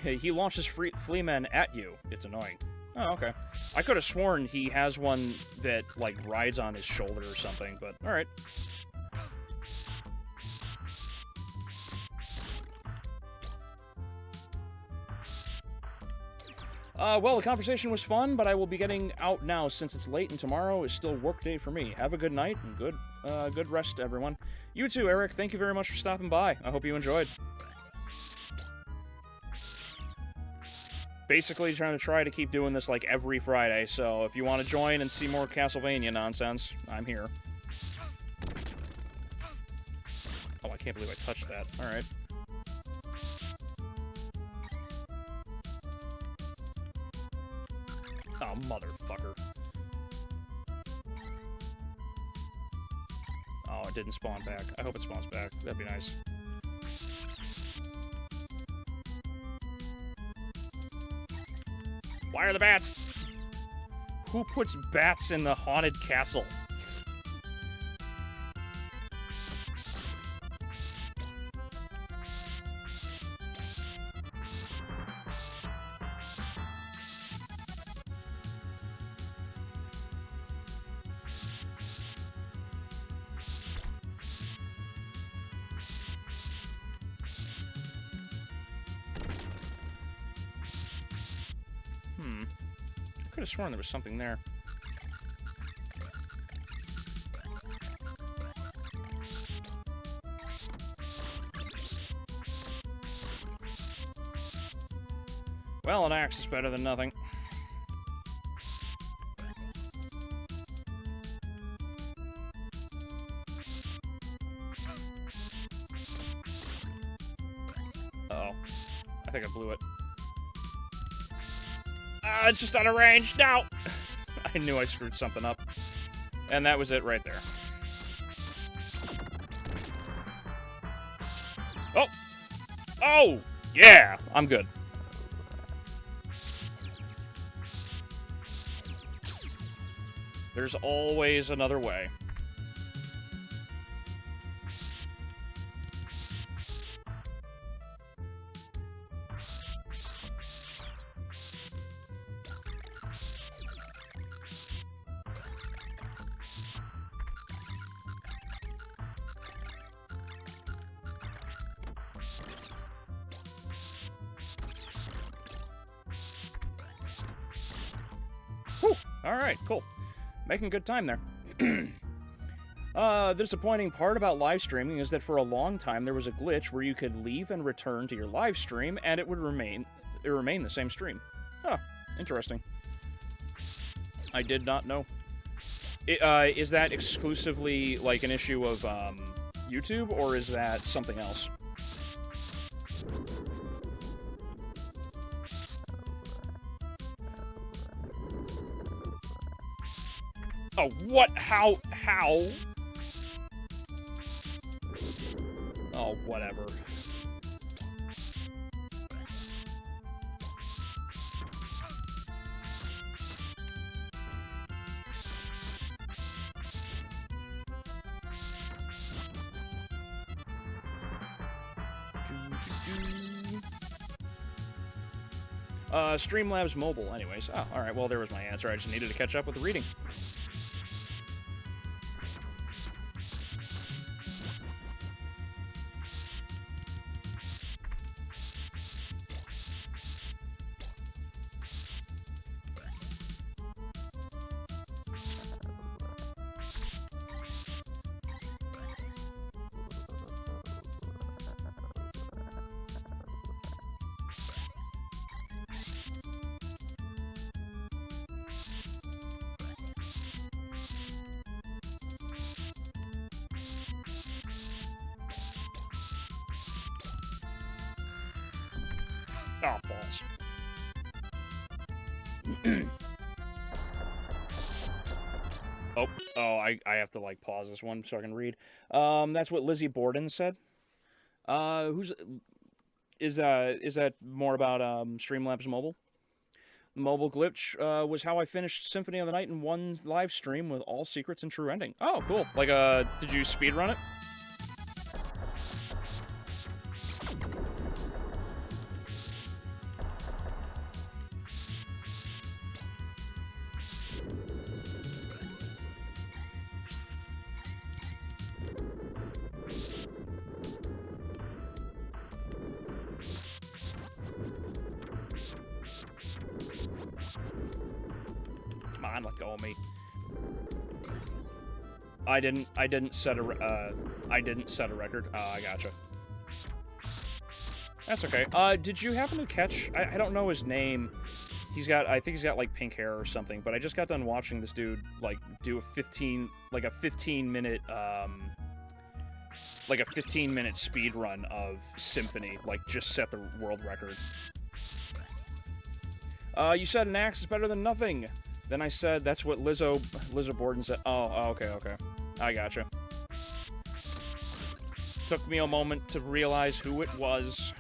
He launches flea men at you. It's annoying. Oh, okay. I could have sworn he has one that, like, rides on his shoulder or something, but alright. Well, the conversation was fun, but I will be getting out now since it's late and tomorrow is still work day for me. Have a good night and good rest, everyone. You too, Eric. Thank you very much for stopping by. I hope you enjoyed. Basically trying to keep doing this like every Friday, so if you want to join and see more Castlevania nonsense, I'm here. Oh, I can't believe I touched that. Alright. Oh, motherfucker. Oh, it didn't spawn back. I hope it spawns back. That'd be nice. Why are the bats? Who puts bats in the haunted castle? Could have sworn there was something there. Well, an axe is better than nothing. Uh-oh. I think I blew it. It's just out of range. No! I knew I screwed something up. And that was it right there. Oh! Oh! Yeah! I'm good. There's always another way. Whew! Alright, cool. Making good time there. The disappointing part about live streaming is that for a long time there was a glitch where you could leave and return to your live stream and it would remain the same stream. Huh, interesting. I did not know. Is that exclusively like an issue of YouTube, or is that something else? Oh, what? How? Oh, whatever. Streamlabs Mobile, anyways. Oh, alright, well, there was my answer. I just needed to catch up with the reading. Oh, balls. I have to, like, pause this one so I can read. That's what Lizzie Borden said. Is that more about, Streamlabs Mobile? The mobile glitch, was how I finished Symphony of the Night in one live stream with all secrets and true ending. Oh, cool. Like, did you speedrun it? Come on, let go of me. I didn't set a record. Oh, I gotcha. That's okay. Did you happen to catch, I don't know his name. I think he's got, like, pink hair or something, but I just got done watching this dude, like, do a 15 minute, like a 15-minute speed run of Symphony, like, just set the world record. You said an axe is better than nothing. Then I said, that's what Lizzo Borden said. Oh, okay. I gotcha. Took me a moment to realize who it was.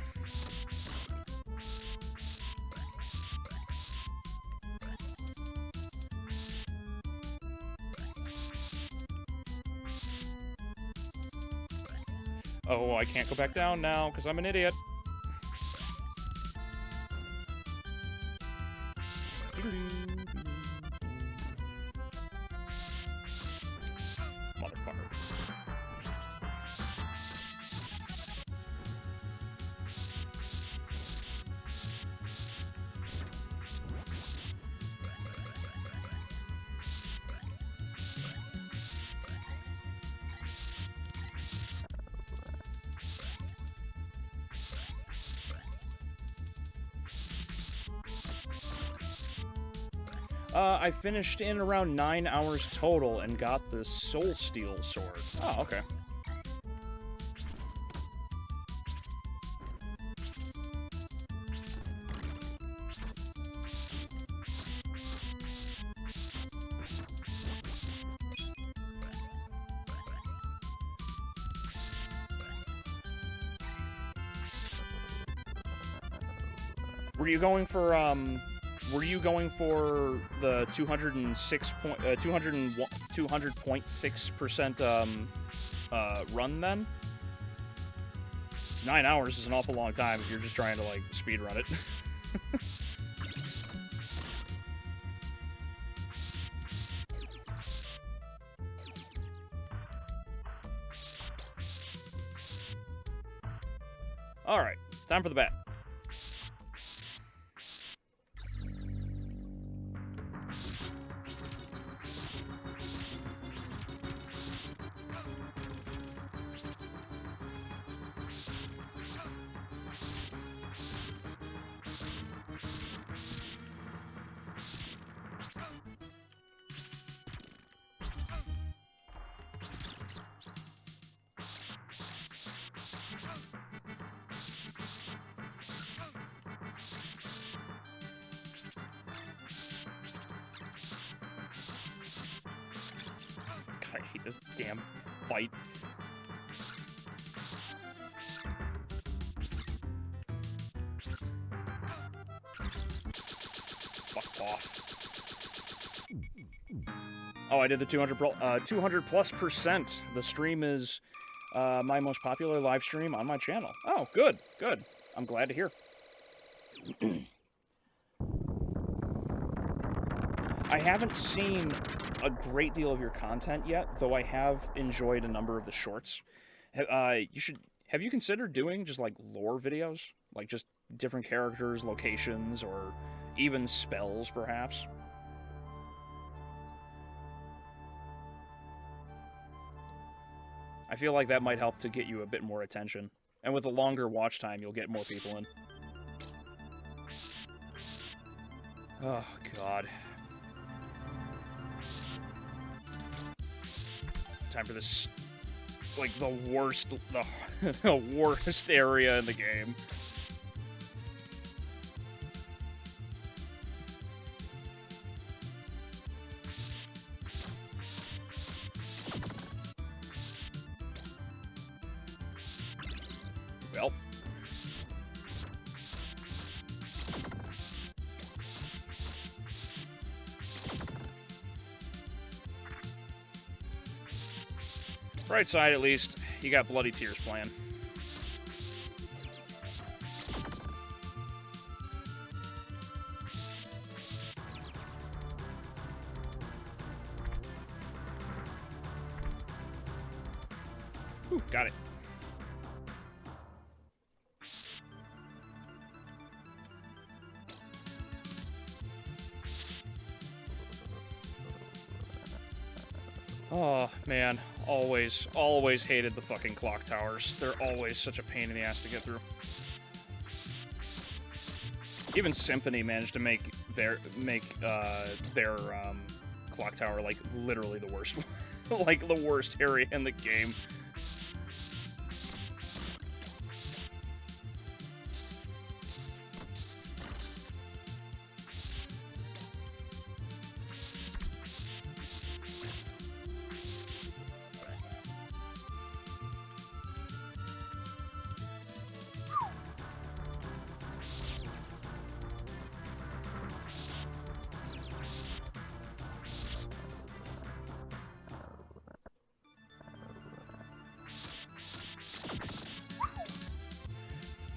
Oh, I can't go back down now, because I'm an idiot. Motherfucker. I finished in around 9 hours total and got the Soul Steel sword. Oh, okay. Were you going for the 200.6% run then? 9 hours is an awful long time if you're just trying to like speed run it. All right, time for the bat. I hate this damn fight. Fuck off. Oh, I did the 200 plus percent. The stream is my most popular live stream on my channel. Oh, good, good. I'm glad to hear. I haven't seen a great deal of your content yet, though I have enjoyed a number of the shorts. Have you considered doing just like lore videos? Like just different characters, locations, or even spells, perhaps? I feel like that might help to get you a bit more attention. And with a longer watch time, you'll get more people in. Oh, God. Time for this, like, the worst area in the game. Well. Bright side, at least, you got Bloody Tears playing. Ooh, got it. Oh, man. Always hated the fucking clock towers. They're always such a pain in the ass to get through. Even Symphony managed to make their clock tower, like, literally the worst like, the worst area in the game.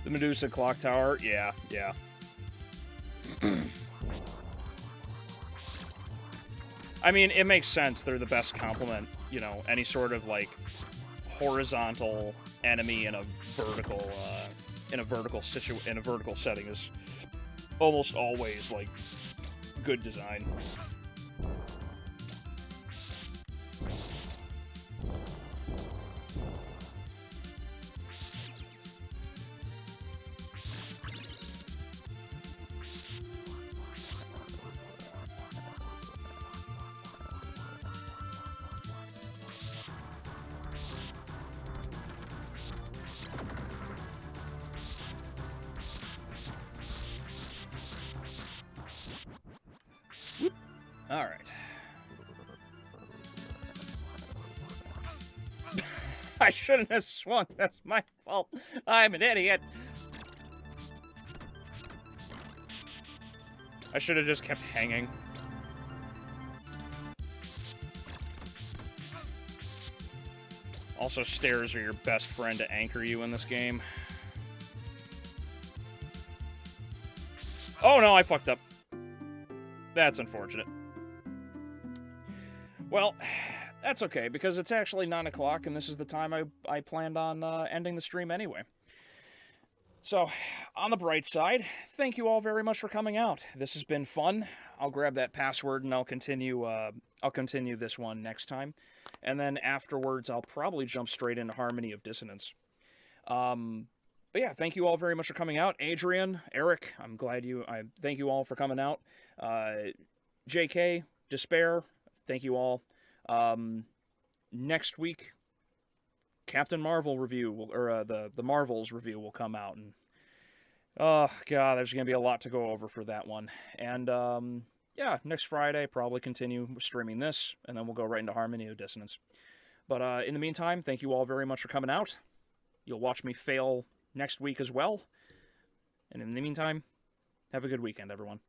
The Medusa clock tower, yeah. I mean, it makes sense. They're the best complement, you know, any sort of, like, horizontal enemy in a vertical, setting is almost always, like, good design. All right. I shouldn't have swung. That's my fault. I'm an idiot. I should have just kept hanging. Also, stairs are your best friend to anchor you in this game. Oh no, I fucked up. That's unfortunate. Well, that's okay, because it's actually 9 o'clock, and this is the time I planned on ending the stream anyway. So, on the bright side, thank you all very much for coming out. This has been fun. I'll grab that password and I'll continue this one next time. And then afterwards, I'll probably jump straight into Harmony of Dissonance. But yeah, thank you all very much for coming out. Adrian, Eric, I thank you all for coming out. JK, Despair, thank you all. Next week, Captain Marvel review, or the Marvels review will come out, and oh god, there's gonna be a lot to go over for that one. And yeah, next Friday probably continue streaming this, and then we'll go right into Harmony of Dissonance. But in the meantime, thank you all very much for coming out. You'll watch me fail next week as well. And in the meantime, have a good weekend, everyone.